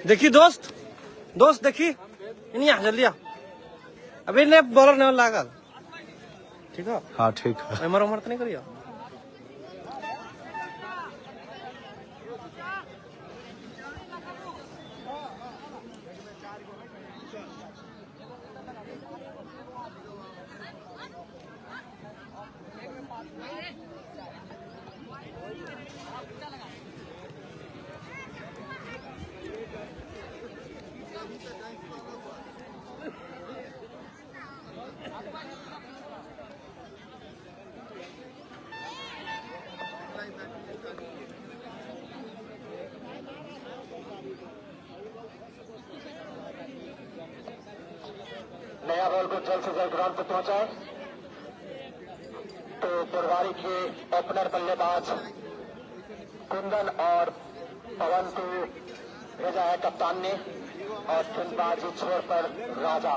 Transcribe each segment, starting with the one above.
देखी दोस्त दोस्त देखी नहीं आ जल्दी आ अभी ने बॉलर नहीं लागल ठीक है। हाँ ठीक है। उमर उमर तो नहीं करियो। नया बॉल को जल्द से जल्द ग्राउंड पर पहुंचाए तो बुरवारी के ओपनर बल्लेबाज कुंदन और पवन को भेजा है कप्तान ने और गेंदबाजी छोर पर राजा।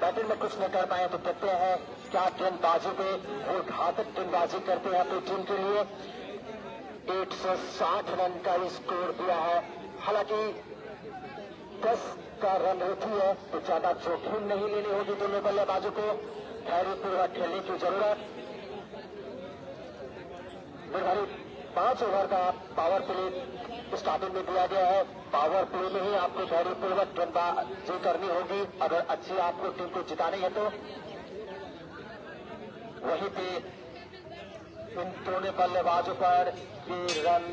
बैटिंग में कुछ नहीं कर पाए तो देखते हैं क्या गेंदबाजी पे वो घातक गेंदबाजी करते हैं अपनी टीम के लिए। 160 रन का स्कोर दिया है। हालांकि 10 का रन होती है तो ज्यादा जोखिम नहीं लेनी होगी दोनों बल्लेबाजों को। धैर्यपूर्वक खेलने की जरूरत। निर्धारित 5 ओवर का पावर प्ले स्टार्टिंग में दिया गया है। पावर प्ले में ही आपको धैर्यपूर्वक गेंदबाजी करनी होगी अगर अच्छी आपको टीम को जितानी है तो। वहीं पे इन दोनों बल्लेबाजों पर ये रन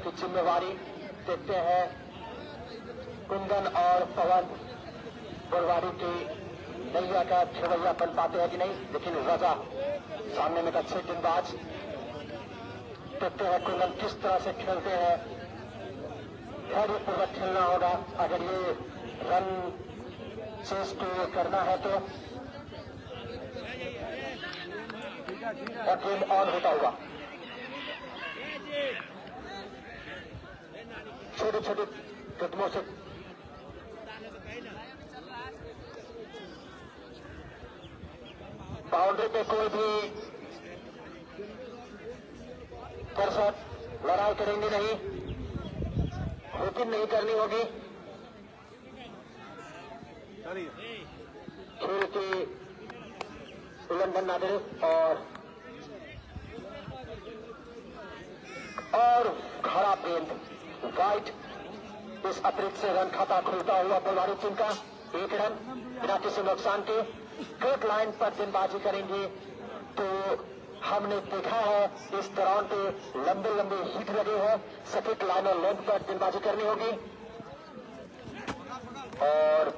की जिम्मेवारी देखते हैं कुंदन और पवन बुरवारी की नैया का खेवैया बन पाते हैं कि नहीं। लेकिन रजा सामने में अच्छे गेंदबाज देखते हैं कुंदन किस तरह से खेलते हैं। धैर्यपूर्वक खेलना होगा अगर ये रन चेस को करना है तो। और गेम ऑन होता हुआ छोटे छोटे कदमों से बाउंड्री पे कोई भी दर्शक लड़ाई करेंगे नहीं, हुकिंग नहीं करनी होगी। खेल के उल्लंघन ना करें और खराब गेंद वाइट। इस अतिरिक्त से रन खाता खुलता हुआ बुरवारी टीम का 1 रन बिना किसी नुकसान के। कट लाइन पर गेंदबाजी करेंगे तो हमने देखा है इस दौरान पे लंबे लंबे हिट लगे हैं। सटीक लाइन और लेंथ पर गेंदबाजी करनी होगी और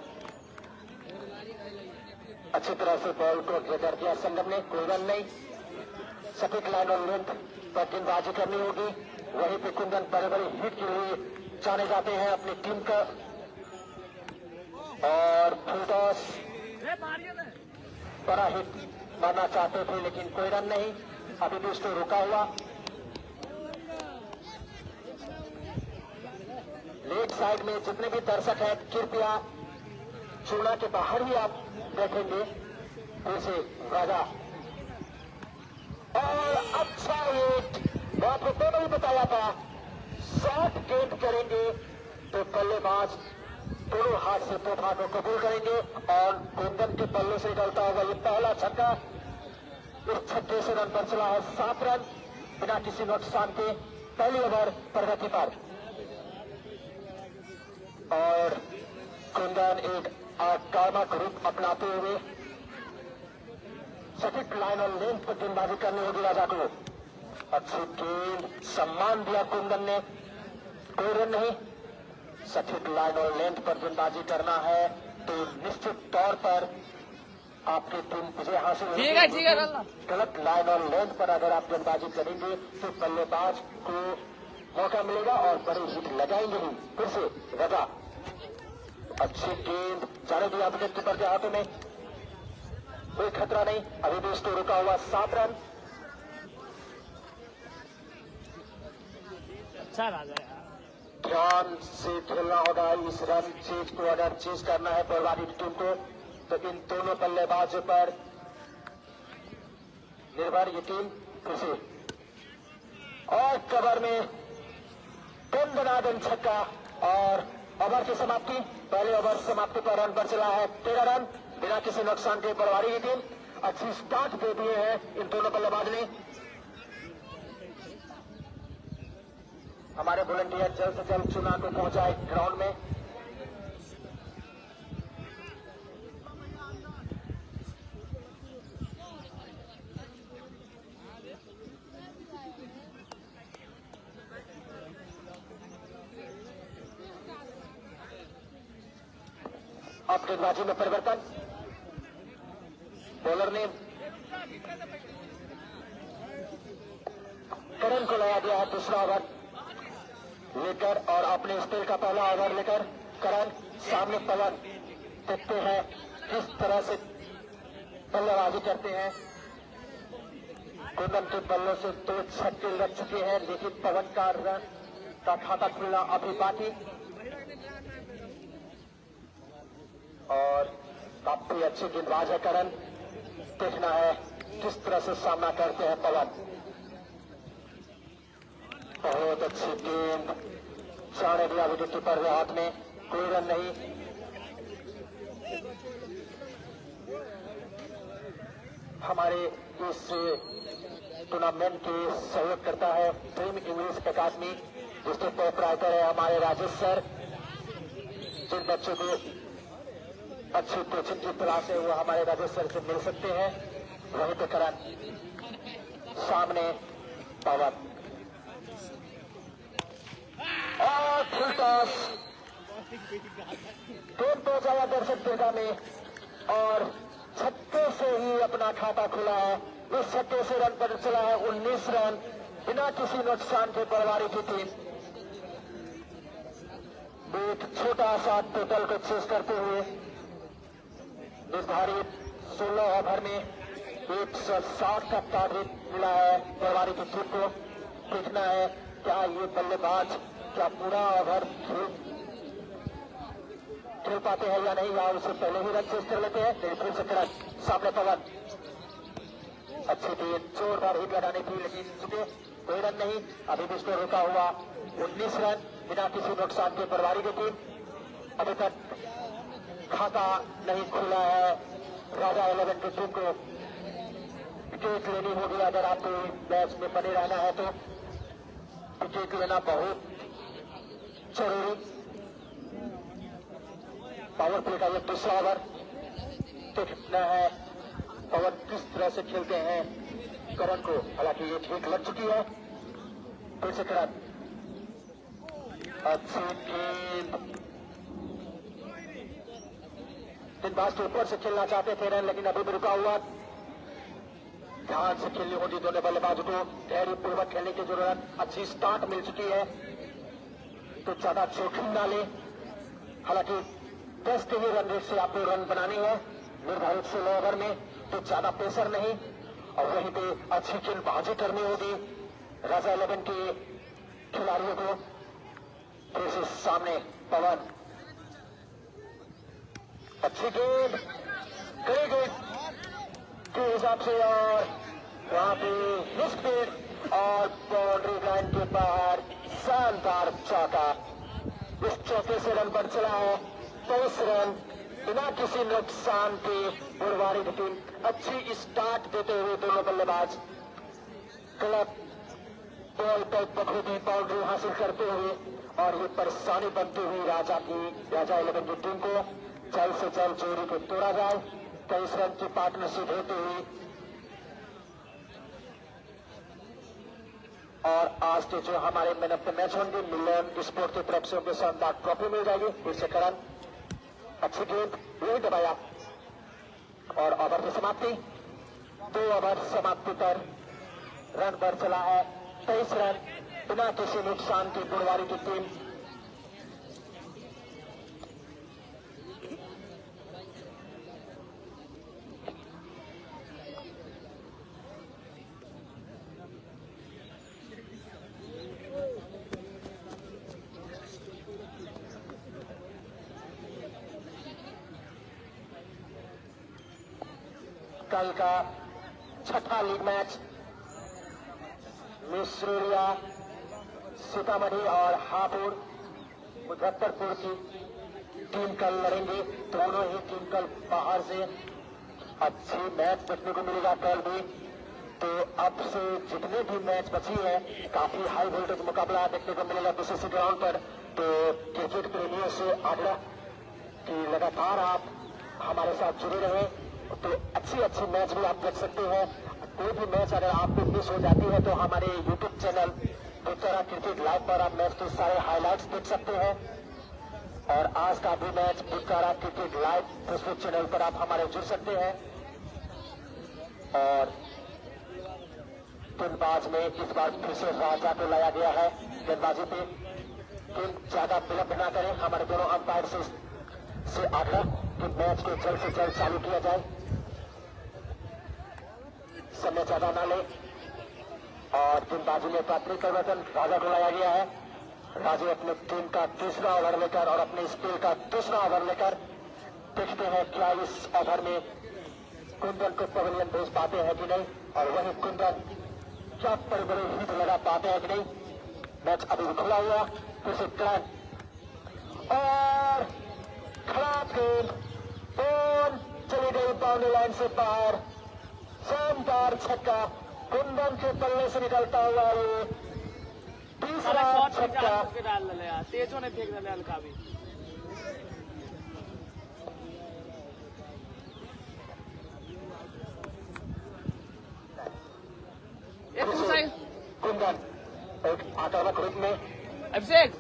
अच्छी तरह से बॉल को घेर दिया संगम ने। कोई रन नहीं। सटीक लाइन और लेंथ पर गेंदबाजी करनी होगी। वहीं पे कुंदन बड़े बड़े हिट के लिए जाने जाते हैं अपनी टीम का। और फुलटॉस बड़ा हिट मारना चाहते थे लेकिन कोई रन नहीं। अभी भी उसको रुका हुआ। लेग साइड में जितने भी दर्शक हैं कृपया चूड़ा के बाहर ही आप बैठेंगे। फिर से राजा और अच्छा हिट। मैं आपको दोनों ही बताया था 60 गेंद करेंगे तो बल्लेबाज दोनों हाथ से तोहफा को कबूल करेंगे और कुंदन के बल्ले से निकलता होगा ये पहला छक्का। इस छक्के से रन पर चला है 7 रन बिना किसी नुकसान के पहली ओवर प्रगति पर। और कुंदन एक आक्रामक रूप अपनाते हुए सटीक लाइन और लेंथ पर गेंदबाजी करनी होगी राजा को। अच्छी गेंद सम्मान दिया कुंदन ने। कोई रन नहीं। सटीक लाइन और लेंथ पर गेंदबाजी करना है तो निश्चित तौर पर आपकी टीम विजय हासिल होगी। ठीक है गलत लाइन और लेंथ पर अगर आप गेंदबाजी करेंगे तो बल्लेबाज को मौका मिलेगा और बड़ी हिट लगाएंगे ही। फिर से रजा अच्छी गेंद जाने दिया विकेट कीपर के हाथों में। कोई खतरा नहीं। अभी भी इसको रुका हुआ 7 रन। अच्छा राजा यार ध्यान से खेलना होगा इस रन चेज को। अगर चेज करना है बुरवारी टीम को तो इन दोनों बल्लेबाजों पर निर्भर ये टीम फिर से और कवर में दनादन छक्का और ओवर की समाप्ति। पहले ओवर समाप्ति पर रन पर चला है 13 रन बिना किसी नुकसान के। बरवारी की टीम अच्छी स्टार्ट दे दिए हैं इन दोनों बल्लेबाज ने। हमारे वॉलंटियर जल्द से जल्द चुनाव को पहुंचाए ग्राउंड में। अब गेंदबाजी में परिवर्तन। बॉलर ने करण को लाया गया है दूसरा ओवर लेकर और अपने स्पेल का पहला ओवर लेकर करण सामने पवन देखते हैं किस तरह से बल्लेबाजी करते हैं। कुंदन के बल्लों से 2 छक्के लग चुके हैं लेकिन पवन का रन का खाता खुलना अभी बाकी और काफी अच्छे गेंदबाज है करण। देखना है किस तरह से सामना करते हैं पवन। बहुत अच्छी गेंद जाने दिया विकेट कीपर के हाथ में, कोई रन नहीं। हमारे इस टूर्नामेंट के सहयोग करता है ड्रीम इंग्लिश अकादमी जिसके प्रोपराइटर है हमारे राजेश सर। जिन बच्चों को अच्छी कोचिंग की तलाश है वो हमारे राजेश सर से मिल सकते हैं। वहीं पे करण सामने पवन और फुल टॉस गेंद पहुंचाया दर्शक दीर्घा में और छक्के से ही अपना खाता खुला है। इस छक्के से रन पर चला है 19 रन बिना किसी नुकसान के। बरवारी की टीम एक छोटा सा टोटल को चेस करते हुए निर्धारित 16 ओवर में 160 का टारगेट मिला है बरवारी की टीम को। देखना है क्या ये बल्लेबाज क्या पूरा ओवर खेल पाते हैं या नहीं, या उससे पहले ही रन चेस कर लेते हैं। लेकिन फिर से करण सामने पवन अच्छी गेंद जोरदार हिट लगाने की लेकिन चुके कोई रन नहीं। अभी भी स्कोर रुका हुआ 19 रन बिना किसी नुकसान के। बरवारी की टीम अभी तक खाता नहीं खुला है। राजा 11 की टीम को विकेट लेनी होगी अगर आपको मैच में बने रहना है तो। विकेट लेना बहुत जरूरी। पावर प्ले का ये दूसरा ओवर देखना है पवन किस तरह से खेलते हैं करण को। हालांकि ये ठीक लग चुकी है। फिर से करण अच्छी गेंद गेंदबाज के ऊपर से खेलना चाहते थे रन लेकिन अभी भी रुका हुआ। ध्यान से खेलनी होगी दोनों बल्लेबाजों को। धैर्य पूर्वक खेलने की जरूरत। अच्छी स्टार्ट मिल चुकी है तो ज्यादा जोखिम ना ले। हालांकि 10 के ही रन रेट से आपको रन बनानी है निर्धारित 16 ओवर में तो ज्यादा प्रेशर नहीं। और वहीं पे अच्छी गेंदबाजी करनी होगी राजा 11 के खिलाड़ियों को। फिर से सामने पवन अच्छी गेंद कड़ी गेंद के हिसाब से और वहां पे स्पीड और बाउंड्री लाइन के बाहर शानदार चौका। इस चौके से रन पर चला है 23 रन बिना किसी नुकसान के। बरवारी की टीम अच्छी स्टार्ट देते हुए दोनों बल्लेबाज क्लब बॉल पर बखूबी बाउंड्री हासिल करते हुए और ये परेशानी बनती हुई राजा 11 की टीम को जल्द से जल्द जोड़ी को तोड़ा जाए। 23 रन की पार्टनरशिप होती हुई और आज के जो हमारे मैन ऑफ द मैच होंगे मिलन स्पोर्ट की तरफ से उनको शानदार ट्रॉफी मिल जाएगी। फिर से करण अच्छी गेंद यही दबाया और ओवर की समाप्ति 2 ओवर समाप्ति पर रन पर चला है 23 रन बिना किसी नुकसान की। बरवारी की टीम कल का छठा लीग मैच मिश्रिया सीतामढ़ी और हापुड़ मुजफ्फरपुर की टीम कल लड़ेंगे। दोनों ही टीम कल बाहर से अच्छी मैच देखने को मिलेगा कल भी। तो अब से जितने भी मैच बची है काफी हाई वोल्टेज मुकाबला देखने को मिलेगा बीसीसी ग्राउंड पर। तो क्रिकेट प्रेमियों से आग्रह कि लगातार आप हमारे साथ जुड़े रहे तो अच्छी मैच भी आप देख सकते हैं। कोई भी मैच अगर आपको मिस हो जाती है तो हमारे यूट्यूब चैनल विक्टोरा क्रिकेट लाइव पर आप मैच के सारे हाइलाइट्स देख सकते हैं। और आज का भी मैच विक्टोरा क्रिकेट लाइव फेसबुक चैनल पर आप हमारे जुड़ सकते हैं। और गेंदबाज में इस बार फिर से राजा को लाया गया है गेंदबाजी पे। गेंद ज्यादा विलंब न करें, हमारे दोनों अंपायर से आग्रह कि मैच को जल्द से जल्द चालू किया जाए, समय ज्यादा न ले। और गेंदबाजी में प्राथमिक परिवर्तन राजा को लाया गया है। राजा अपने टीम का तीसरा ओवर लेकर और अपने स्पेल का दूसरा ओवर लेकर देखते हैं क्या इस ओवर में कुंदन को पवेलियन भेज पाते हैं कि नहीं, और वही कुंदन क्या बड़े हिट लगा पाते हैं कि नहीं। मैच अभी भी खुला हुआ, फिर से टर्न और खराब गेंद बॉल चली गई बाउंड्री लाइन से बाहर। शानदार छक्का कुंदन के पल्ले से निकलता हुआ ये तीसरा छक्का। तेजों ने फेंक डाले हल्का भी। कुंदन एक आक्रामक रूप में अभिषेक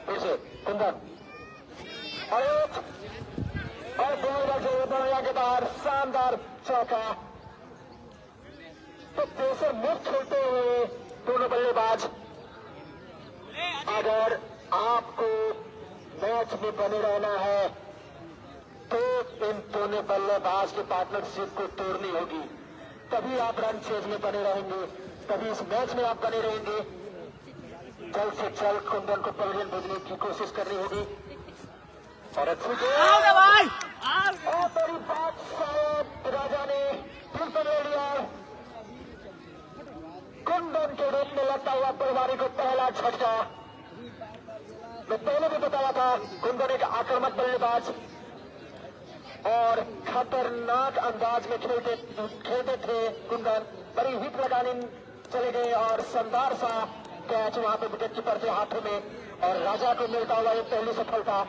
फिर से कुंदन और बॉल के बाहर शानदार चौका। तो प्रेशर मुक्त खेलते हुए दोनों बल्लेबाज। अगर आपको मैच में बने रहना है तो इन दोनों बल्लेबाज की पार्टनरशिप को तोड़नी होगी, तभी आप रन चेज में बने रहेंगे, तभी इस मैच में आप बने रहेंगे। जल्द से जल्द कुंदन को पवेलियन भेजने की कोशिश करनी होगी। और अच्छी और बड़ी बात शायद राजा ने फिर से ले लिया। कुंदन के रूप में लगता हुआ पलवारी को पहला झटका। मैं पहले भी बताया था कुंदन एक आक्रामक बल्लेबाज और खतरनाक अंदाज में खेलते थे कुंदन। बड़ी हिट लगाने चले गए और शानदार सा कैच वहां पे विकेट कीपर के हाथों में, और राजा को मिलता हुआ ये पहली सफलता।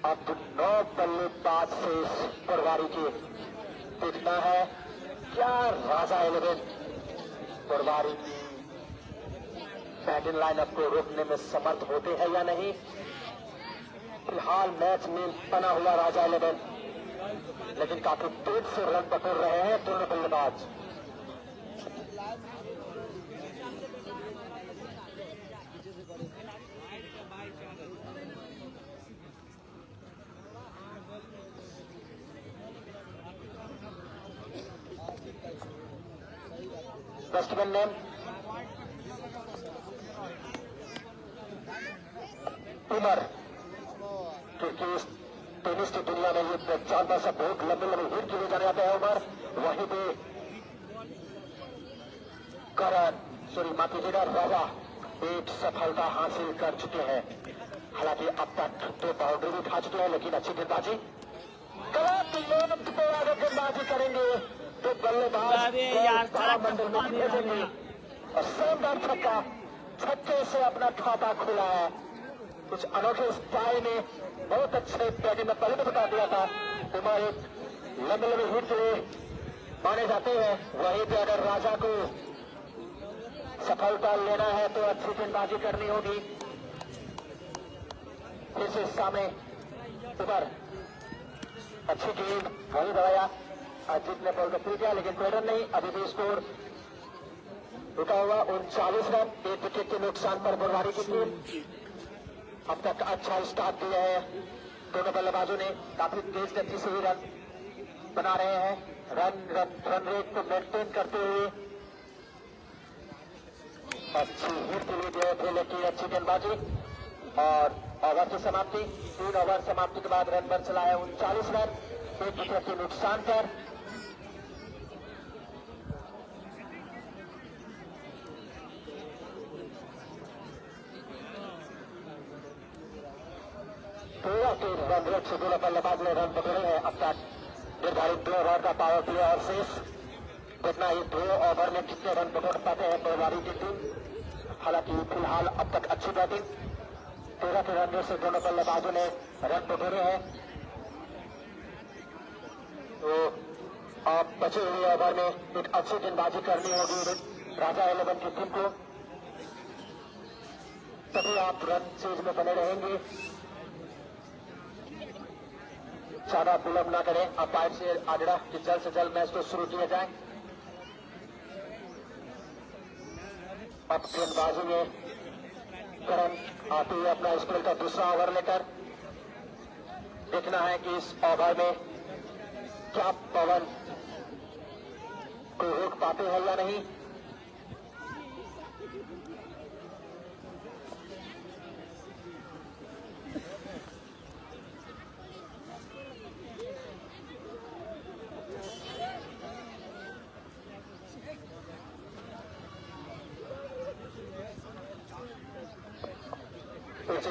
अब 9 बल्लेबाज से पटवारी के देखना है क्या राजा 11 पटवारी की बैटिंग लाइनअप को रोकने में समर्थ होते हैं या नहीं। फिलहाल मैच में बना हुआ राजा 11, लेकिन काफी तेज से रन पकड़ रहे हैं दोनों बल्लेबाज। बैट्समैन नेम उमर, क्योंकि इस टेनिस की दुनिया में ये जानता सा बहुत लंबे हिट खेले जाने जाते हैं उमर। वहीं पे माफ कीजिएगा राजा एक सफलता हासिल कर चुके हैं। हालांकि अब तक 2 बाउंड्री भी खा चुके हैं, लेकिन अच्छी गेंदबाजी अगर गेंदबाजी करेंगे तो बल्लेबाज मंडल में भेजेंगे। और शानदार छक्का, छक्के से अपना खाता खुला है। कुछ अनोखे स्टाइल में बहुत अच्छे बैटिंग में पहले भी बता दिया था। उमर एक लंबे हिट के लिए माने जाते हैं। वहीं पे अगर राजा को सफलता लेना है तो अच्छी गेंदबाजी करनी होगी। फिर से सामने उमर, अच्छी गेंद वही दबाया, अजीत ने बॉल को फिर किया लेकिन कोई रन नहीं। अभी भी स्कोर रुका हुआ 39 रन, 1 विकेट के नुकसान पर बुरवारी की टीम। अब तक अच्छा स्टार्ट दिया है दोनों बल्लेबाजों ने, काफी तेज गति से ही रन बना रहे हैं। रन रेट को मेंटेन करते हुए अच्छी हिट के लिए गए थे लेकिन अच्छी गेंदबाजी और ओवर की समाप्ति। 3 ओवर समाप्ति के बाद रन पर चला है 39 रन, 1 विकेट के नुकसान पर। रन रेट से दोनों बल्लेबाज ने रन पकड़े हैं। अब तक निर्धारित 2 ओवर का पावर प्ले और शेष देखना ही 2 ओवर में कितने रन पकड़ पाते हैं पहलवारी की टीम। हालांकि फिलहाल अब तक अच्छी बैटिंग, 13 के रन रेट से दोनों बल्लेबाजों ने रन पकड़े हैं। तो अब बचे हुए ओवर में एक अच्छी गेंदबाजी करनी होगी राजा 11 की टीम को, तभी आप रन चेज में बने रहेंगे। ज्यादा विलंब न करें, अंपायर से आग्रह कि जल्द से जल्द मैच को शुरू किया जाए। अब गेंदबाजी में करण आते हुए अपना स्पेल का दूसरा ओवर लेकर देखना है कि इस ओवर में क्या पवन को रोक पाते हैं या नहीं।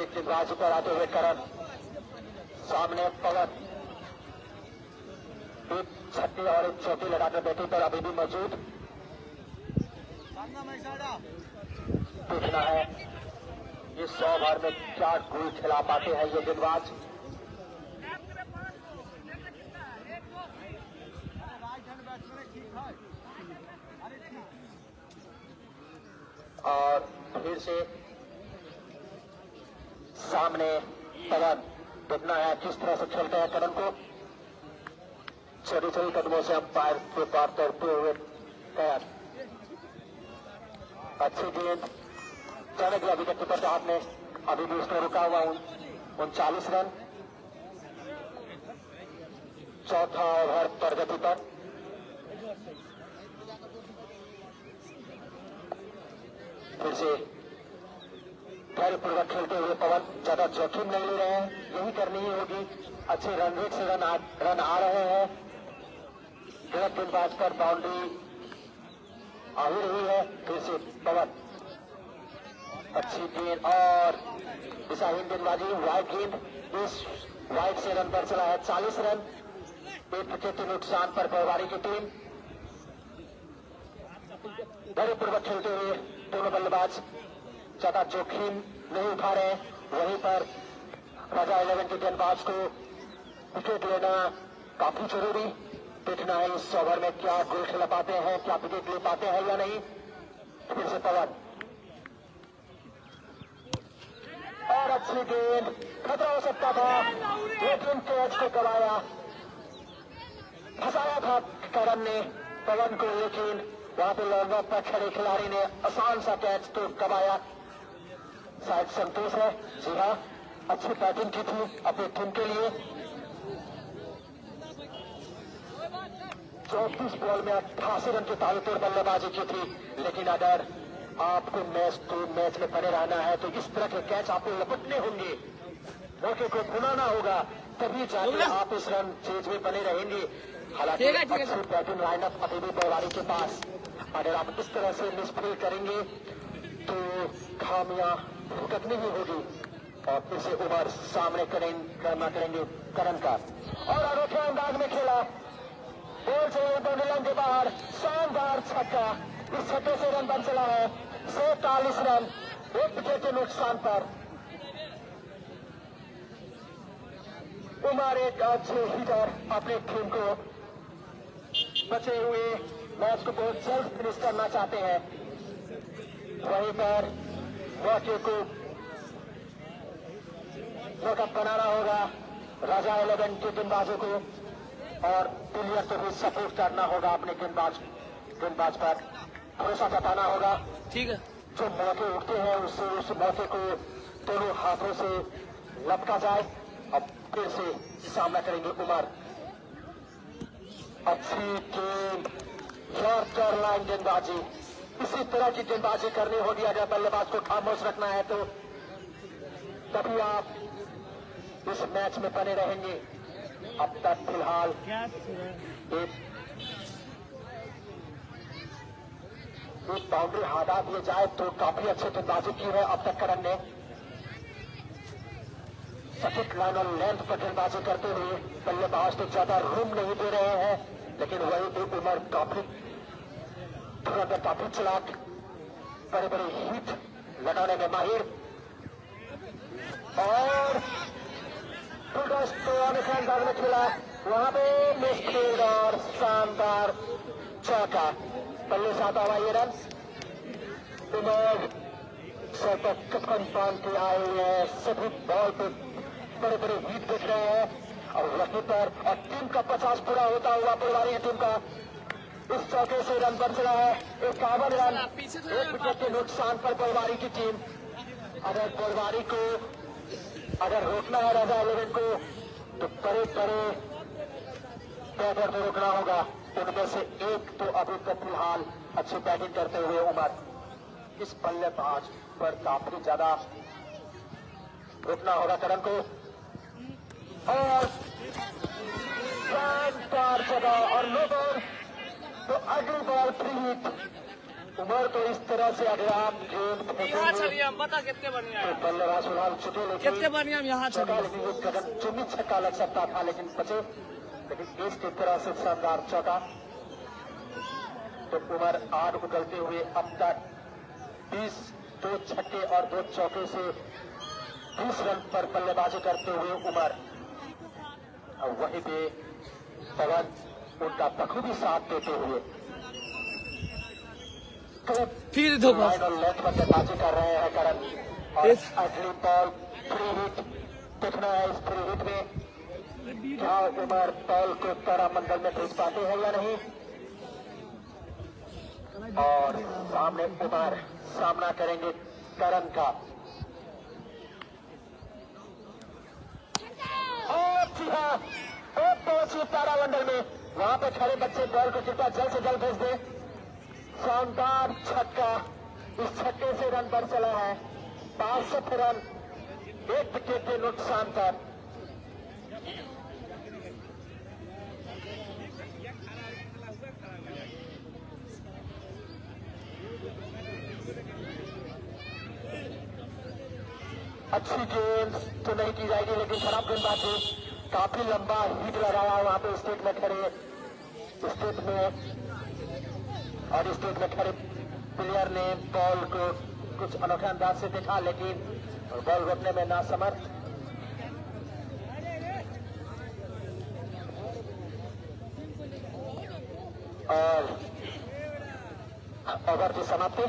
गेंदबाजी पर आते हुए करण, सामने पवन, एक छठी और एक चौथी लगाकर बैटिंग पर अभी भी मौजूद। देखना है इस ओवर में क्या गोल खिला पाते हैं ये गेंदबाज। और फिर से सामने पवन, देखना है किस तरह से खेलते हैं करण को। छोटी छोटी कदमों से अंपायर के पार तोड़ते हुए तैयार। अच्छी गेंद जाने की विकेट कीपर के हाथ में, अभी भी उसने रुका हुआ 39 रन। चौथा ओवर प्रगति पर। फिर से धैर्यपूर्वक खेलते हुए पवन, ज्यादा जोखिम नहीं ले रहे हैं, यही करनी ही होगी। अच्छे रन रेट से रन आ रहे हैं। गलत गेंदबाज पर बाउंड्री आ ही रही है। फिर से पवन, अच्छी गेंद और दिशाहीन गेंदबाजी, वाइड गेंद, इस वाइड से रन पर चला है 40 रन, 1 विकेट के नुकसान पर पहलवारी की टीम। धैर्यपूर्वक खेलते हुए दोनों बल्लेबाज ज्यादा जोखिम नहीं उठा रहे। वहीं पर राजा 11 के गेंदबाज को विकेट लेना काफी जरूरी। देखना है इस ओवर में क्या गोल खिला पाते हैं, क्या विकेट ले पाते हैं या नहीं। फिर से पवन, और अच्छी गेंद, खतरा हो सकता था लेकिन कैच को गवाया। फंसाया था करण ने पवन को, लेकिन वहां पे लॉन्ग पर खड़े खिलाड़ी ने आसान सा कैच तो गवाया। शायद संतोष है, जी हाँ, अच्छी बैटिंग की थी अपनी टीम के लिए। 34 बॉल में 88 रन की ताबड़तोड़ बल्लेबाजी की थी। लेकिन अगर आपको मैच में बने रहना है तो इस तरह के कैच आपको लपटने होंगे, मौके को भुनाना होगा, तभी जाके आप इस रन चेज में बने रहेंगे। हालांकि अच्छी बैटिंग लाइनअप अभी भी पहलवारी के पास, अगर आप इस तरह से मिसफील करेंगे तो खामियां भुगतनी ही होगी। और फिर से ओवर सामने करना करेंगे करण का, और अनोखे अंदाज में खेला, बॉल से बाउंड्री के बाहर, शानदार छक्का। इस छक्के से रन बन चला है 47 रन, 1 विकेट के नुकसान पर। उमर एक अच्छे हिटर अपने टीम को बचे हुए मैच को बहुत जल्द फिनिश करना चाहते हैं। वहीं पर मौके को मौका बनाना होगा राजा 11 के गेंदबाजों को, और प्लेयर को भी सपोर्ट करना होगा अपने गेंदबाज पर भरोसा जताना होगा। ठीक है, जो मौके उठते हैं उससे उस मौके को दोनों हाथों से लपका जाए। अब फिर से सामना करेंगे उमर, अच्छी गेंद, यॉर्कर लाइन गेंदबाजी, इसी तरह की गेंदबाजी करनी होगी अगर बल्लेबाज को खामोश रखना है तो, तभी आप इस मैच में बने रहेंगे। अब तक फिलहाल एक बाउंड्री हटा दिए जाए तो काफी अच्छी गेंदबाजी की है अब तक करण ने। सटीक लाइन और लेंथ पर गेंदबाजी करते हुए बल्लेबाज को ज्यादा रूम नहीं दे रहे हैं, लेकिन वही भी उमर काफी चालाक, बड़े बड़े हिट लगाने में माहिर। और तो अनेक अंदाज में खेला, वहां पे मिसफील्ड और शानदार चौका। पल्ले साथ आवा ये रन। उमर सर पर कफन बांध के आए हुए हैं, सभी बॉल पे बड़े बड़े हिट दिख रहे हैं और वहीं पर और टीम का 50 पूरा होता हुआ पलवारी टीम का इस चौके से रन बन चला है। 51 रन, 1 विकेट के नुकसान पर पलवारी की टीम। अगर पलवारी को अगर रोकना है राजा 11 को तो बड़े बड़े बैटर को रोकना होगा। उनमें से एक तो अभी तक फिलहाल अच्छी बैटिंग करते हुए उमर, इस बल्लेबाज पर काफी ज्यादा रोकना होगा करण को। और शानदार जगह और नो बॉल, तो अगली बॉल फ्री हिट। उमर तो इस तरह से अगर आप गेंद बता कितने बढ़िया तो बल्लेबाज फिलहाल छुटे, लेकिन कितने बढ़िया यहाँ चौका, लेकिन वो कदम चुनी छक्का लग सकता था लेकिन बचे। लेकिन इस तरह से शानदार चौका, तो उमर 8 उगलते हुए अब तक 20 2 छक्के और 2 चौके से 20 रन पर बल्लेबाजी करते हुए उमर। और वहीं पे पवन उनका बखूबी साथ देते हुए फिर दो लाइन और लेंथ पर बल्लेबाजी कर रहे हैं करण। और अगली बॉल फ्री हिट देखना है। इस फ्री हिट में क्या उमर बॉल को तारामंडल में भेज पाते हैं या नहीं। और सामने उमर सामना करेंगे करण का। और जी हाँ, पहुंची तारामंडल में, वहां पे खड़े बच्चे बॉल को कृपया जल्द से जल्द भेज दे। शानदार छक्का, इस छक्के से रन पर चला है 62 रन, 1 विकेट के नुकसान पर। अच्छी गेंद तो नहीं की जाएगी, लेकिन खराब गेंदबाजी, काफी लंबा हिट लगाया वहां पे स्टेट में खड़े प्लेयर ने बॉल को कुछ अनोखे अंदाज से देखा, लेकिन बॉल रोकने में नासमर्थ। और ओवर की समाप्ति,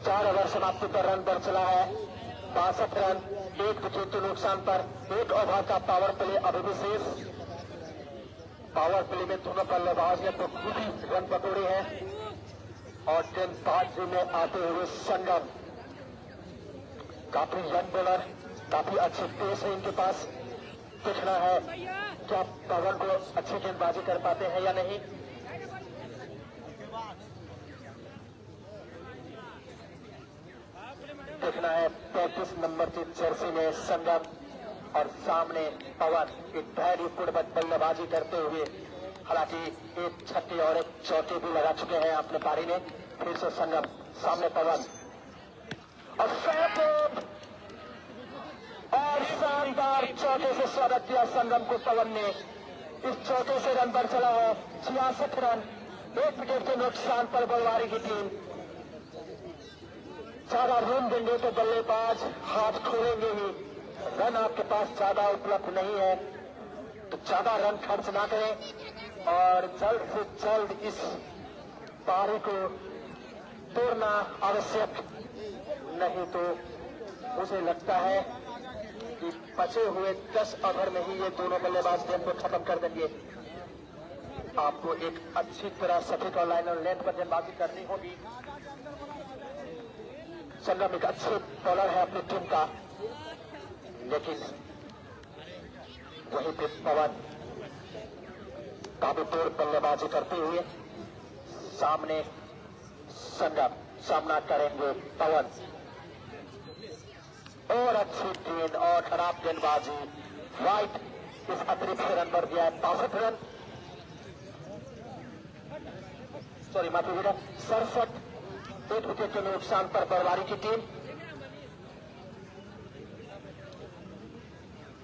4 ओवर समाप्ति पर रन पर चला है 62 रन, 1 विकेट के नुकसान पर। 1 ओवर का पावर प्ले अभी भी शेष। पावर प्ले में दोनों बल्लेबाज ने तो खुद ही रन पकड़े हैं। और गेंदबाजी में आते हुए संगम, काफी यंग बॉलर, काफी अच्छे पेस है इनके पास। देखना है क्या पवन को अच्छी गेंदबाजी कर पाते हैं या नहीं। देखना है 35 नंबर की जर्सी में संगम और सामने पवन, एक धैर्यपूर्ण बल्लेबाजी करते हुए। हालांकि 1 छक्के और 1 चौके भी लगा चुके हैं अपने पारी में। फिर से संगम, सामने पवन और शानदार चौके से स्वागत किया संगम को पवन ने। इस चौके से रन पर चला है 66 रन, 1 विकेट के नुकसान पर बलवारी की टीम। ज्यादा रन देंगे तो बल्लेबाज हाथ खोलेंगे ही। रन आपके पास ज्यादा उपलब्ध नहीं है तो ज्यादा रन खर्च ना करें और जल्द से जल्द इस पारी को तोड़ना आवश्यक। नहीं तो मुझे लगता है कि बचे हुए 10 ओवर में ही ये दोनों बल्लेबाज गेम को खत्म कर देंगे। आपको एक अच्छी तरह सटीक और लाइन और लेंथ पर गेंदबाजी करनी होगी। संगम एक अच्छे बॉलर है अपनी टीम का, लेकिन वहीं पे पवन ताबड़तोड़ बल्लेबाजी करते हुए सामने संगम सामना करेंगे पवन। और अच्छी गेंद और खराब गेंदबाजी, वाइट। इस अतिरिक्त रन पर दिया 62 रन, सॉरी माफी विदा 67। 1 विकेट के नुकसान पर बरवारी की टीम।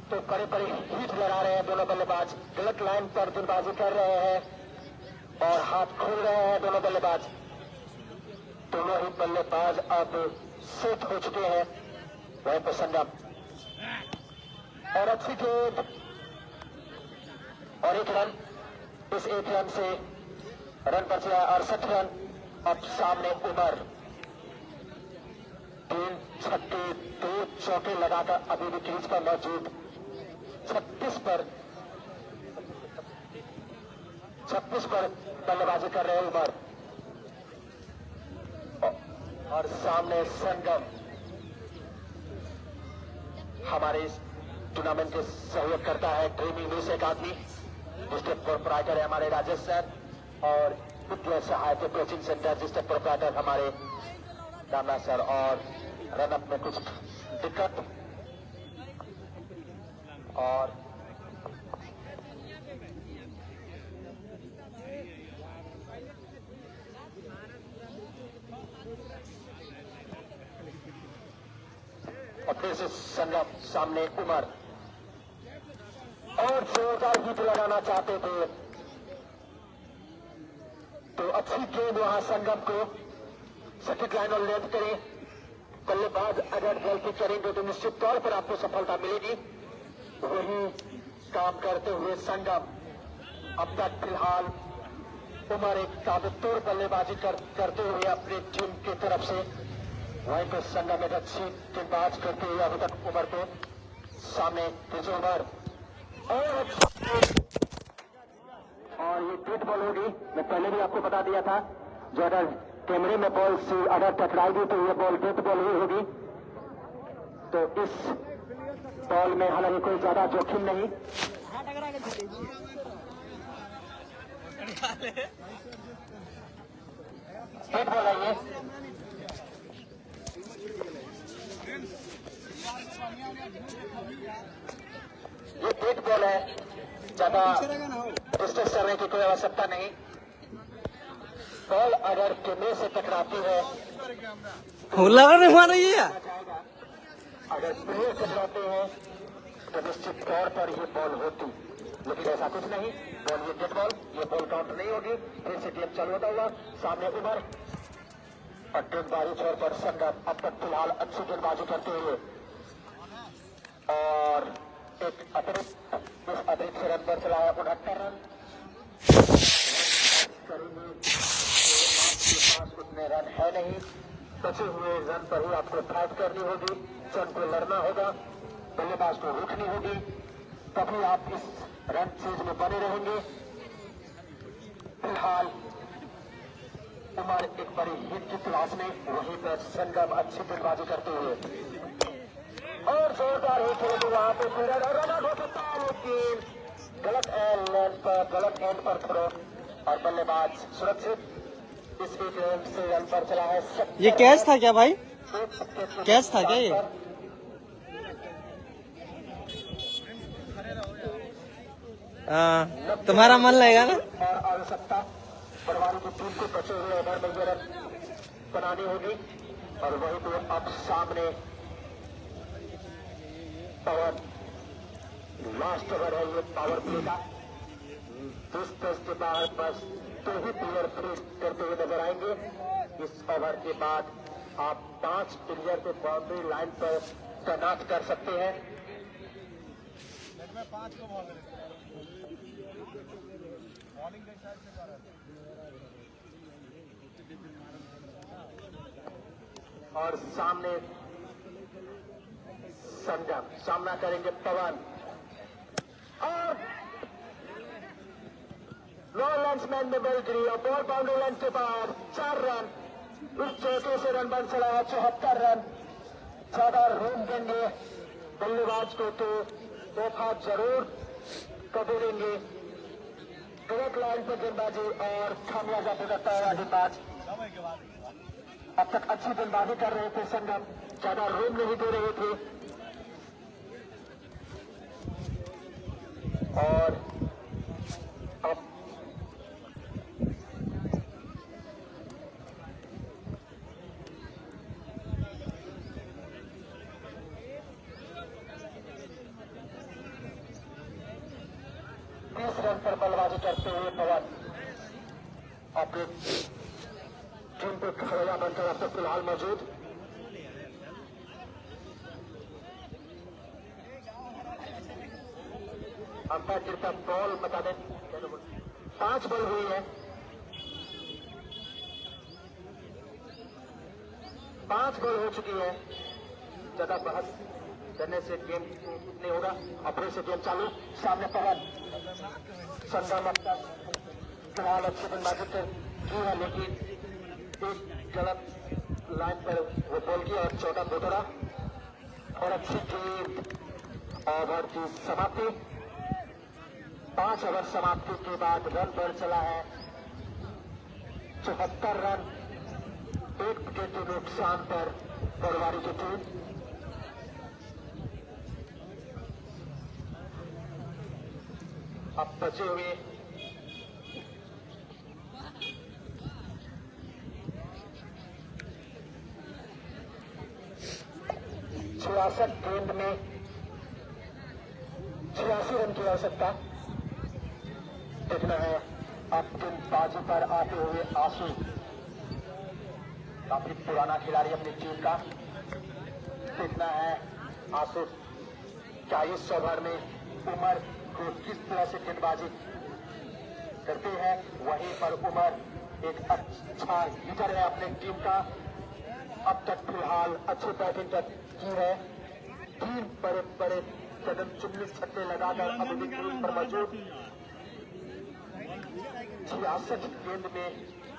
तो बड़े बड़े हिट लगा रहे हैं दोनों बल्लेबाज, गलत लाइन पर गेंदबाजी कर रहे हैं और हाथ खोल रहे हैं दोनों बल्लेबाज। दोनों ही बल्लेबाज अब सेट हो चुके हैं। वहीं पर संगम और अच्छी गेंद और 1 रन। इस 1 रन से रन पर चला 68 रन। अब सामने उमर 3 छक्के 2 चौके लगाकर अभी भी क्रीज पर मौजूद। 36 पर बल्लेबाजी कर रहे हैं उमर। और सामने संगम हमारे इस टूर्नामेंट के सहयोग करता है ड्रीमिंग न्यूज अकादमी, जिसके प्रोपराइटर है हमारे राजेश सर, और विद्या सहायता कोचिंग सेंटर जिसके प्रोपराइटर हमारे रामनाथ सर। और रनअप में कुछ दिक्कत और फिर से संगम सामने उमर और जोरदार हिट लगाना चाहते थे तो अच्छी गेंद वहां संगम को सर्किट लाइन और लेंथ करें। बल्लेबाज अगर गलती करेंगे तो निश्चित तौर पर आपको सफलता मिलेगी। वही काम करते हुए संगम अब तक फिलहाल उमर एक ताबड़तोड़ बल्लेबाजी करते हुए अपनी टीम की तरफ से, वहीं पर संगम एक अच्छी गेंदबाज करते हुए अभी तक उमर को सामने उमर और ये डेड बॉल होगी। मैं पहले भी आपको बता दिया था, जो अगर कैमरे में बॉल से अगर टकराई दी तो ये बॉल डेड बॉल ही होगी। तो इस बॉल में हालांकि कोई ज्यादा जोखिम नहीं। डेड बॉल है ये डेड बॉल है, ज्यादा डिस्टेंस करने की कोई आवश्यकता नहीं। बॉल अगर कैमरे से टकराती है लगा नहीं हुआ रही है, अगर प्लेयर टकराते हैं तो निश्चित तौर पर ये बॉल होती, लेकिन ऐसा कुछ नहीं। बॉल ये डेड बॉल, ये बॉल काउंट नहीं होगी। फिर से गेम चालू होता हुआ सामने उमर और गेंदबाजी छोर पर संगम अब तक फिलहाल अच्छी गेंदबाजी करते हुए और एक अतिरिक्त रन पर चलाया 69 रन। उतने रन है नहीं, बचे हुए रन पर ही आपको फाइट करनी होगी, चंद को लड़ना होगा, बल्लेबाज को रुकनी होगी, तभी आप इस रन चीज में बने रहेंगे। फिलहाल उमर एक बड़ी हिट की तलाश में, वहीं पर संगम अच्छी गेंदबाजी करते हुए और जोरदार हिट होगी वहां पे फील्डर और रन आउट हो सकता है, लेकिन गलत एंड पर थ्रो और बल्लेबाज सुरक्षित। इस एक रन से रन पर चला है। ये कैच था क्या भाई? कैच था क्या ये? तुम्हारा मन लगेगा ना। और आवश्यकता बरवारी की टीम को बचे हुए ओवर में रन बनानी होगी। और वही तो अब सामने पवन, लास्ट ओवर है ये पावर प्ले का। 10 के बाद बस 2 ही प्लेयर प्ले करते हुए नजर आएंगे। इस ओवर के बाद आप 5 प्लेयर को बाउंड्री लाइन पर तैनात कर सकते हैं। और सामने संगम सामना करेंगे पवन और नो लाइन्समैन में बल गिरी और बॉल बाउंड्री लाइन के बाद 4 रन। इस चौके से रन बन चला है 74 रन। ज्यादा रूम देंगे बल्लेबाज को तो तोहफा जरूर कबूलेंगे। गलत लाइन पर गेंदबाजी और खामियाजा भुगतता है गेंदबाज। अब तक अच्छी गेंदबाजी कर रहे थे संगम, ज्यादा रूम नहीं दे रहे थे और अब रन पर बल्लेबाजी करते हुए पवन अपने टीम पे खड़ा बनकर अब तक फिलहाल मौजूद। अंपायर कृपया बॉल बता दें। 5 बॉल हुई है, 5 बॉल हो चुकी है। ज्यादा बहस करने से गेम नहीं होगा। अपने से गेम चालू। सामने पवन संगम अब तक फिलहाल अच्छी गेंदबाजी की है, लेकिन एक गलत लाइन पर वो बॉल की और 14 बोतरा और अच्छी गेंद। ओवर की समाप्ति। 5 ओवर समाप्ति के बाद रन बढ़ चला है 74 रन। 1 विकेट के नुकसान पर बरवारी की टीम। अब बचे हुए 66 गेंद में 86 रन की आवश्यकता। देखना है अब गेंदबाजी पर आते हुए आंसू, काफी पुराना खिलाड़ी अपनी टीम का। देखना है आंसू क्या इस ओवर में उमर को किस तरह से गेंदबाजी करते हैं। वहीं पर उमर एक अच्छा लीडर है अपने टीम का। अब तक फिलहाल अच्छी बैटिंग की है। 3 बड़े बड़े कदम 19 छक्के लगाकर अब भी टीम पर मौजूद। 66 गेंद में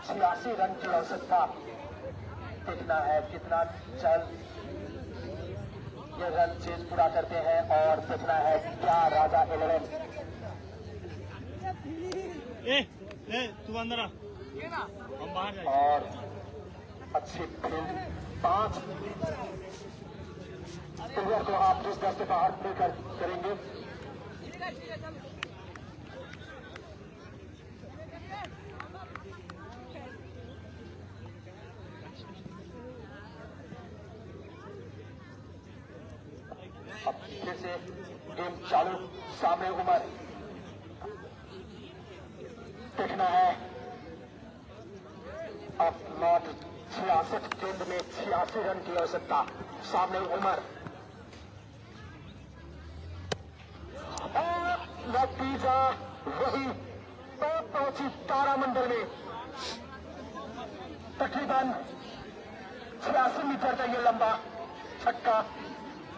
86 रन की आवश्यकता। देखना है कितना जल्द ये रन चेज पूरा करते हैं और देखना है क्या राजा 11 तू अंदर आ, हम बाहर जाए। और अच्छी फील्ड 5 प्लेयर को आप जिस दर से बाहर लेकर करेंगे। अब फिर से गेम चालू। सामने उमर। देखना है अब नॉट 66 गेंद में 86 रन की आवश्यकता। सामने उमर और नतीजा वही तो पहुंची तारामंडल में। तकरीबन 86 मीटर का ये लंबा छक्का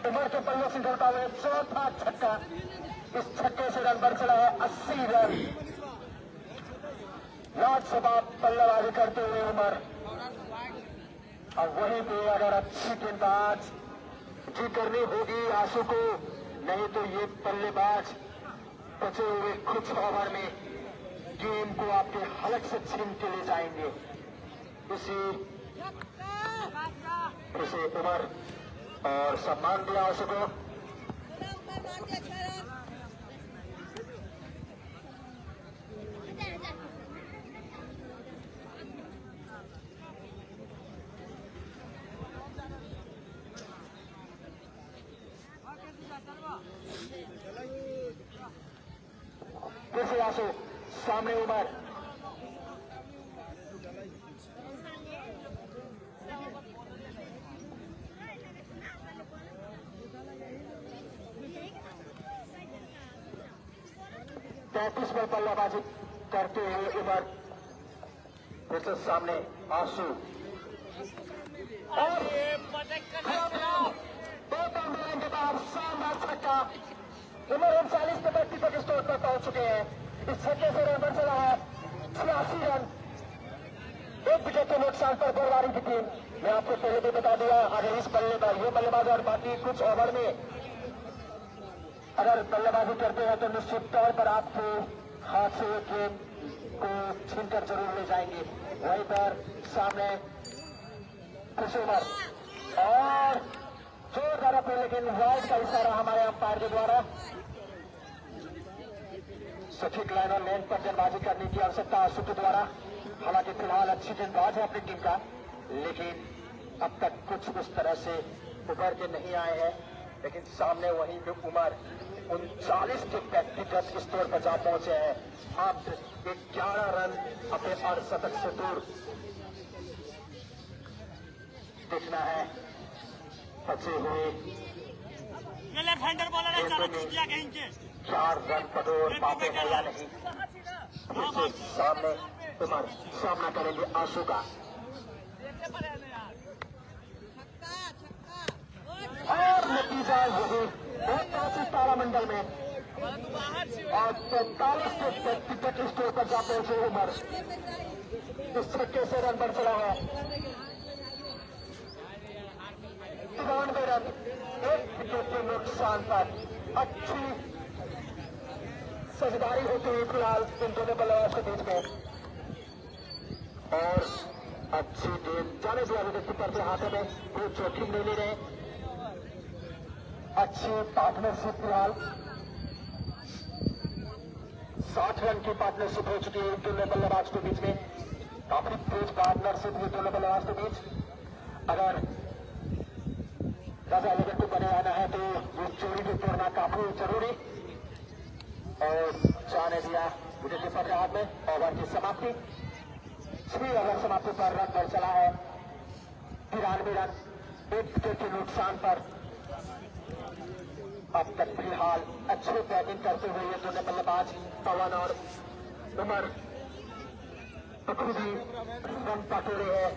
उमर के पल्ले से ढलता हुए 4था छक्का। इस छक्के से रन बढ़ चला है 80 रन। लाजवाब बल्लेबाजी करते हुए उमर। और वहीं पे अगर अच्छी गेंदबाज जी करनी होगी आंसू को, नहीं तो ये बल्लेबाज बचे हुए कुछ ओवर में गेम को आपके हलक से छीन के ले जाएंगे। इसे उमर और सम्मान दिया आंसू को। फिर आंसू सामने उमर। तैतीस में बल्लेबाजी करते हुए उमर। फिर से सामने आंसू और के बाद शानदार छक्का। उमर 39 पे 32 तक स्कोर पर पहुंच चुके हैं। इस छक्के से रन बढ़ चला है 86 रन। 1 विकेट के नुकसान पर बरवारी की टीम। मैं आपको पहले भी बता दिया, अगर इस बल्लेबाज और बाकी कुछ ओवर में अगर बल्लेबाजी करते हैं तो निश्चित तौर पर आपको हाथ से गेम को छीनकर जरूर ले जाएंगे। वहीं पर सामने उमर और जोरदार अपने, लेकिन वाइड का इशारा हमारे अंपायर के द्वारा। सटीक लाइन और लेन पर गेंदबाजी करने की आवश्यकता आशु के द्वारा। हालांकि फिलहाल अच्छी गेंदबाज है अपनी टीम का, लेकिन अब तक कुछ उस तरह से उभर के नहीं आए हैं। लेकिन सामने वहीं पे उमर 39 के व्यक्तिगत स्कोर पर जा पहुंचे हैं। अब 11 रन अपने अर्धशतक से दूर। देखना है बचे हुए लेफ्ट हैंडर बॉलर है, चलो चूतिया कहीं के 4 रन बटोर पाते हैं या नहीं। फिर से सामने उमर सामना करेंगे आशु का, और नतीजा यही 85 तारामंडल में और 45 के व्यक्तिगत स्कोर पर जा पहुंचे उमर। इस छक्के से रन बढ़ चला है 93 रन, 1 विकेट के नुकसान पर। अच्छी साझेदारी होती हुई फिलहाल इन दोनों बल्लेबाज के बीच में, और अच्छी गेंद जाने दिया विकेट कीपर के हाथों में, कोई जोखिम नहीं ले रहे। अच्छी पार्टनरशिप फिलहाल 60 रन की पार्टनरशिप हो चुकी है दोनों बल्लेबाज के बीच में। काफी तेज पार्टनरशिप है दोनों बल्लेबाज के बीच। अगर राजा इलेवन को बने रहना है तो ये जोड़ी को तोड़ना काफी जरूरी। और जाने दिया विकेट कीपर के हाथ में। ओवर की समाप्ति 6 ओवर समाप्ति पर रन बढ़ चला है 93 रन, 1 विकेट के नुकसान पर। अब तक फिलहाल अच्छे बैटिंग करते हुए ये दोनों बल्लेबाज पवन और उमर बखूबी रन पकड़े हैं।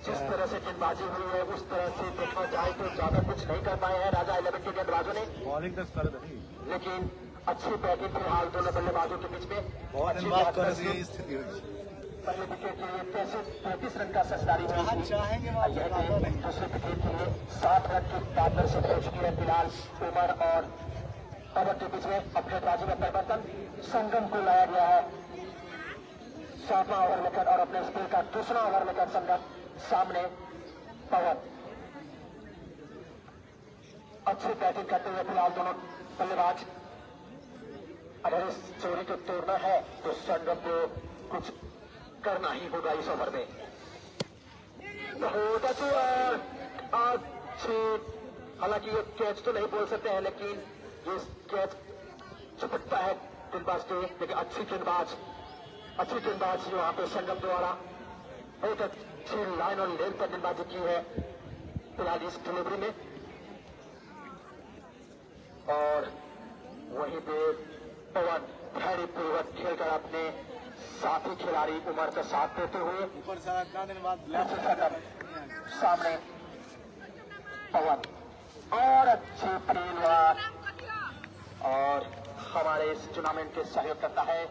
जिस तरह से गेंदबाजी हुई है उस तरह से देखा जाए तो ज्यादा कुछ नहीं कर पाए हैं राजा 11 के गेंदबाजों ने, लेकिन अच्छी बैटिंग फिलहाल दोनों बल्लेबाजों के बीच में। पहले विकेट के लिए 35 रन का साझेदारी हुई। दूसरे विकेट के लिए 7 रन की पार्टनरशिप हो चुकी है फिलहाल उमर और पवन के बीच में। अब गेंदबाजी में परिवर्तन, संगम को लाया गया है 7वां ओवर लेकर, और अपने स्पिन का दूसरा ओवर लेकर संगम। सामने पवन अच्छी बैटिंग करते हुए फिलहाल दोनों बल्लेबाज। अगर इस जोड़ी को तोड़ना है तो संगम को कुछ करना ही होगा इस ओवर में। बहुत अच्छी अच्छी, हालांकि ये कैच तो नहीं बोल सकते हैं, लेकिन ये कैच चुपकता है गेंदबाज के, लेकिन अच्छी गेंदबाज यहाँ पे संगम द्वारा बहुत अच्छी लाइन और लेंथ पर गेंदबाजी की है फिलहाल इस डिलीवरी में। और वहीं पे पवन धैर्य पूर्वक खेलकर अपने साथी खिलाड़ी उमर का साथ देते हुए सामने पवन और अच्छी गेंदबाज। और हमारे इस टूर्नामेंट के सहयोग करता है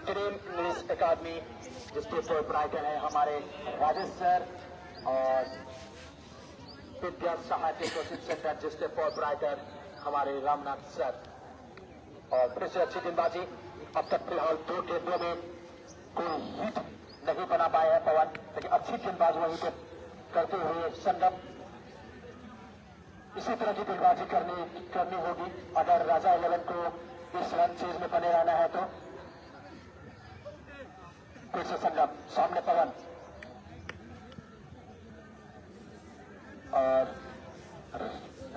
ड्रीम इंग्लिश एकेडमी, जिसके प्रोप्राइटर है हमारे राजेश सर, और विद्या सहायता कोचिंग सेंटर जिसके प्रोप्राइटर हमारे रामनाथ सर। और फिर से अच्छी गेंदबाजी। अब तक फिलहाल 2 गेंदों में कोई हिट नहीं बना पाया है पवन, लेकिन अच्छी गेंदबाजी वहीं पे करते हुए संगम। इसी तरह की गेंदबाजी करनी होगी अगर राजा 11 को इस रन चेज में बने रहना है तो। फिर से संगम, सामने पवन, और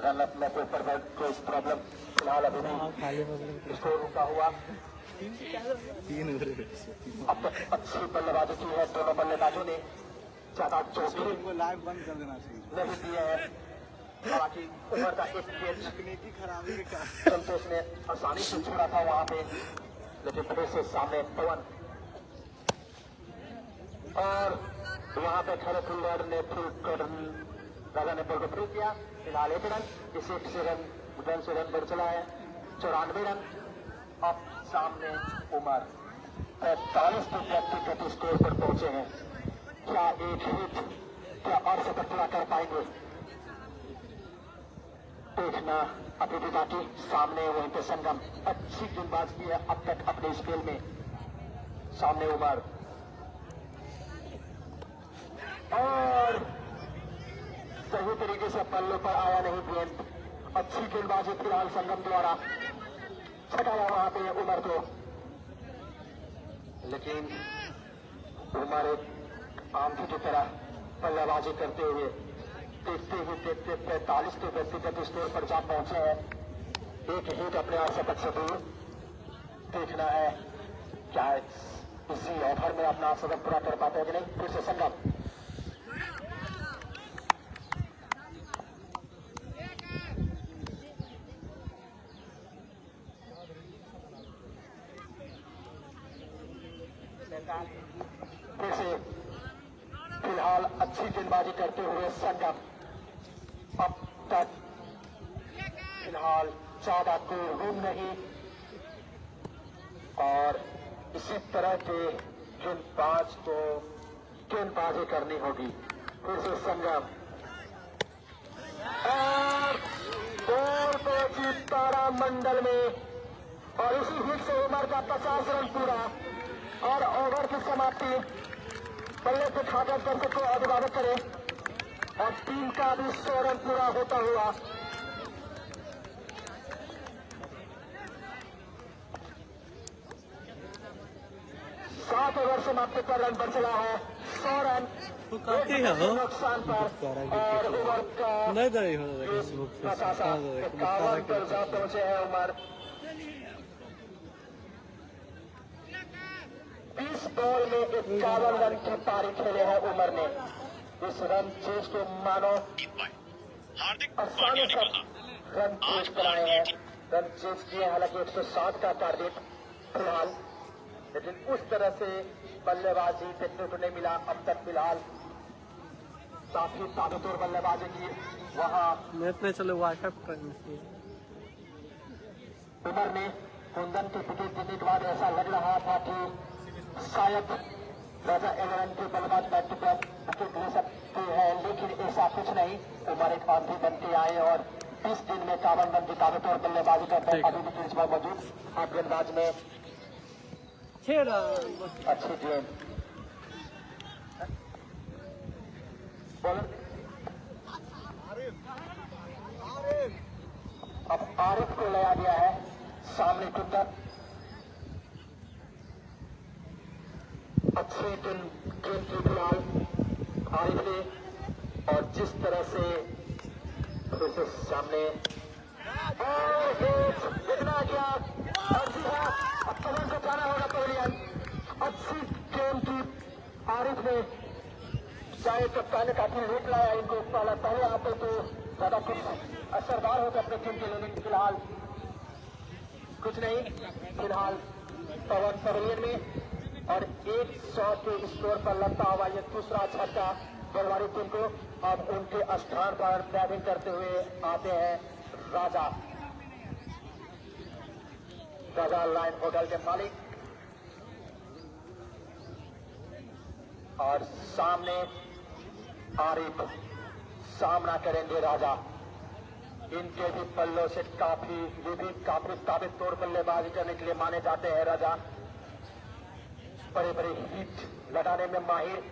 रन अप में ऊपर कोई प्रॉब्लम फिलहाल अभी नहीं, स्कोर रुका हुआ। अब तक अच्छी बल्लेबाजी की है दोनों बल्लेबाजों ने, ज्यादा जोखिम लाइव बंद कर देना चाहिए नहीं दिए हैं। हालांकि उमर का एक कैच तकनीकी खराबी के कारण संतोष ने आसानी से छोड़ा था वहां पे, लेकिन फिर से सामने पवन, और वहां पे खड़े फील्डर ने राजा ने बॉल को फ्री किया। फिलहाल 1 रन, इस 1 से रन बढ़ चला है 94 रन। अब सामने उमर 45 के व्यक्तिगत स्कोर पर पहुंचे हैं। क्या एक हिट, क्या अर्धशतक पूरा कर पाएंगे, देखना अभी भी बाकी। सामने वहीं पे संगम अच्छी गेंदबाजी है अब तक अपने स्पेल में। सामने उमर और सही तरीके से पल्ले पर आया नहीं गेंद। अच्छी गेंदबाजी फिलहाल संगम द्वारा छटाया वहां पे उमर को, लेकिन उमर एक आंधी की तरह बल्लेबाजी करते हुए देखते ही देखते 45 के व्यक्तिगत स्कोर पर जा पहुंचे हैं। एक हिट अपने आप से बच्चे दूर। देखना है क्या इसी ओवर में अपना शतक पूरा कर पाते हैं कि नहीं। फिर से संगम फिर से फिलहाल अच्छी गेंदबाजी करते हुए संगम अब तक फिलहाल 14 को रूम नहीं, और इसी तरह के गेंदबाज को गेंदबाजी करनी होगी। फिर से संगम और गोल को जीत तारामंडल में, और इसी हिट से उमर का 50 रन पूरा और ओवर की समाप्ति। पल्ले पे खाकर दर्शक को अभिवादन करें और टीम का भी 100 रन पूरा होता हुआ। सात ओवर समाप्ति पर रन बच रहा है 100 रन नुकसान पर, और ओवर का 51 पर जा पहुंचे हैं उमर। 20 बॉल में 51 रन की पारी खेले हैं उमर ने। इस रन चेज को मानो आसानी से रन चेज कराए हैं। रन चेज किए हालांकि 160 का टारगेट फिलहाल, लेकिन उस तरह से बल्लेबाजी देखने को नहीं मिला अब तक। फिलहाल काफी ताबड़तोड़ बल्लेबाजी की वहां उमर ने। कुंदन के विकेट गिरने के बाद ऐसा लग रहा था कि शायद राजा 11 रन के बल्लेबाज बैट टू बैक विकेट ले सकते हैं, लेकिन ऐसा कुछ नहीं। उमर एक आंधी बन के आए और 20 दिन में 51 रन की ताबड़तोड़ बल्लेबाजी करते हैं। अभी भी क्रीज पर मौजूद हाथ गेंदबाज में अच्छी गेंद। अब आरिफ को लाया गया है सामने कुंदन। अच्छी गेंद की फिलहाल आरिफ ने, और जिस तरह से फिर से सामने देखना क्या अर्जी है। अब पवन को जाना होगा पवेलियन। अच्छी गेंद की आरिफ ने, चाहे कप्तान ने काफी लेट लाया इनको, पहले आते तो ज्यादा कुछ असरदार होता अपने टीम के लिए, लेकिन फिलहाल कुछ नहीं। फिलहाल पवन पवेलियन में, और 100 के स्कोर पर लगता हुआ ये दूसरा झटका बलवारी टीम को। अब उनके स्थान पर बैटिंग करते हुए आते हैं राजा लाइन होटल के मालिक, और सामने आरिफ सामना करेंगे राजा। इनके भी पल्लों से ये भी काफी ताबड़तोड़ बल्लेबाजी करने के लिए माने जाते हैं राजा। बड़े बड़े हिट लगाने में माहिर,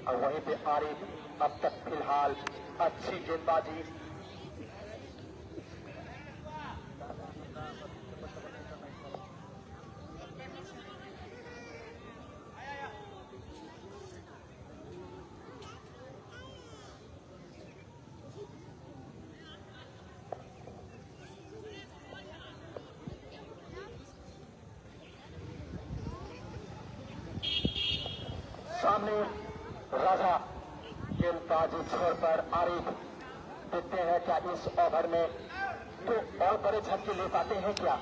और वहीं पे आरिफ अब तक फिलहाल अच्छी गेंदबाजी। सामने राजा गेंदबाजी छोर पर आरिफ। देखते हैं क्या इस ओवर में तो और बड़े झटके ले पाते हैं क्या।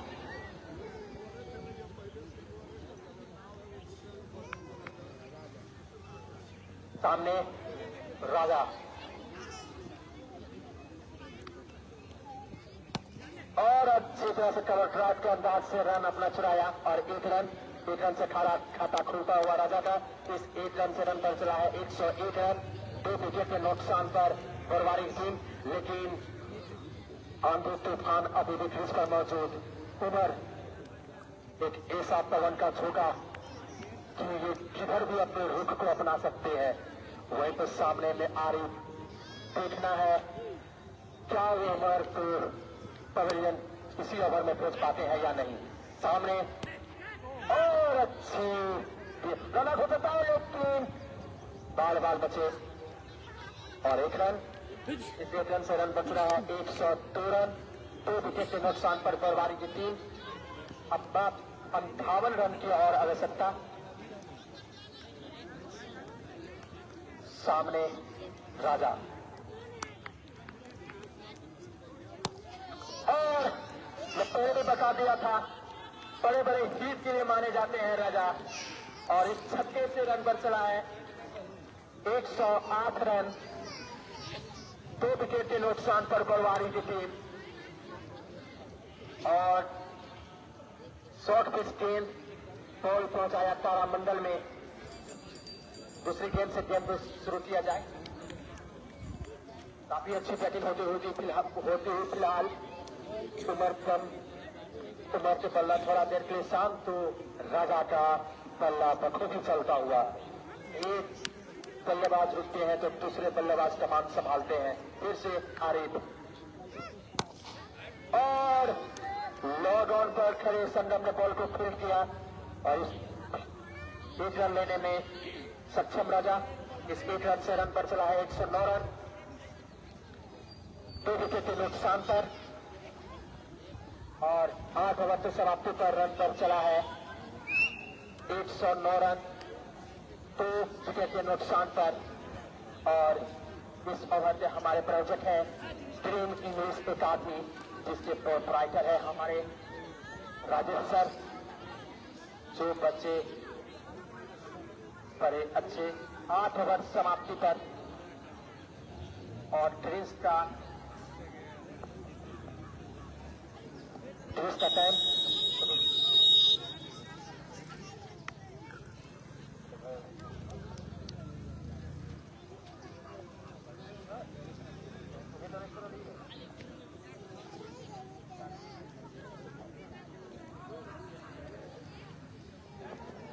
सामने राजा, और अच्छी तरह से कवर ड्राइव के अंदाज से रन अपना चुराया, और एक रन से खाता खुलता हुआ राजा का। इस 1 रन से रन पर चला है 101 रन। 2 विकेट के नुकसान पर बरवारी टीम, लेकिन आंधी तूफान अभी भी क्रीज पर मौजूद। उमर एक ऐसा पवन का झोंका कि ये किधर भी अपने रुख को अपना सकते हैं। वहीं पर सामने में आरिफ, देखना है क्या वो उमरपुर पवेलियन इसी ओवर में पहुंच पाते हैं या नहीं। सामने और अच्छी गलत हो सकता है लेकिन बाल बाल बचे और 1 रन। इस 1 रन से रन बच रहा है 102 रन। 2 विकेट के नुकसान पर बरवारी की टीम। अब 58 रन की और आवश्यकता। सामने राजा और मैं पहले बता दिया था बड़े बड़े हिट के लिए माने जाते हैं राजा। और इस छक्के से रन पर चला है 108 रन। 2 विकेट के नुकसान पर बरवारी की टीम। और शॉर्ट पिच गेंद बॉल पहुंचाया तारामंडल में। दूसरी गेंद से गेंद शुरू किया जाए। काफी अच्छी बैटिंग होती हुई फिलहाल उमर के बल्ला थोड़ा देर के लिए शांत, तो राजा का बल्ला बखूबी चलता हुआ। एक बल्लेबाज रुकते हैं तो दूसरे बल्लेबाज कमान संभालते हैं। फिर से आरिफ और लॉग ऑन पर खड़े संगम ने बॉल को फील्ड किया और इस 1 रन लेने में सक्षम राजा। इस 1 रन से रन पर चला है 109 रन। 2 विकेट के नुकसान पर और 8 ओवर की समाप्ति पर रन पर चला है 109 रन। 2 विकेट के नुकसान पर। और इस ओवर के हमारे प्रायोजक हैं ड्रीम इंग्लिश अकादमी, जिसके प्रोपराइटर है हमारे राजेश सर। जो बच्चे बड़े अच्छे 8 ओवर समाप्ति पर और ड्रीम्स का टाइम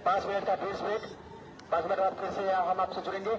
पांच मिनट का 20 मिनट। 5 मिनट बाद फिर से हम आपसे जुड़ेंगे।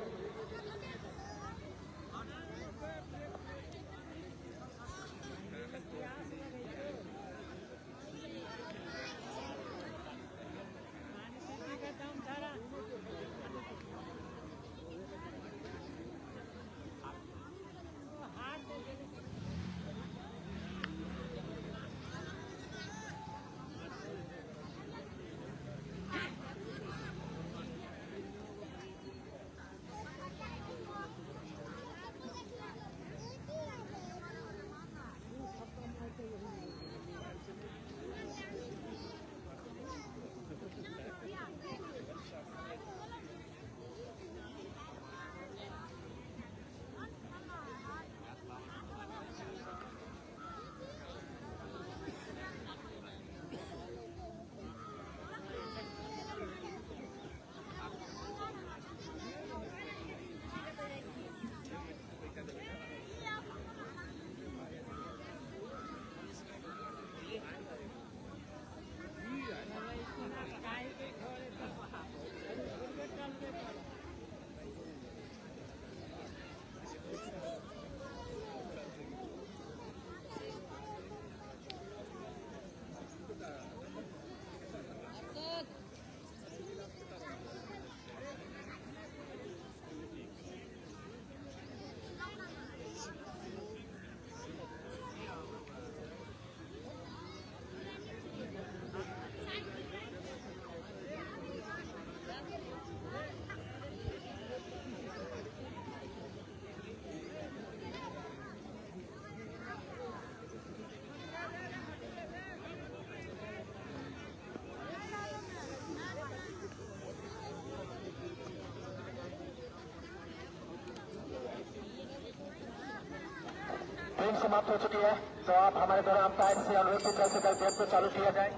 गेम समाप्त हो चुकी है, तो आप हमारे द्वारा अंपायर से अनुरोध की तरफ से कल गेम को चालू किया जाए।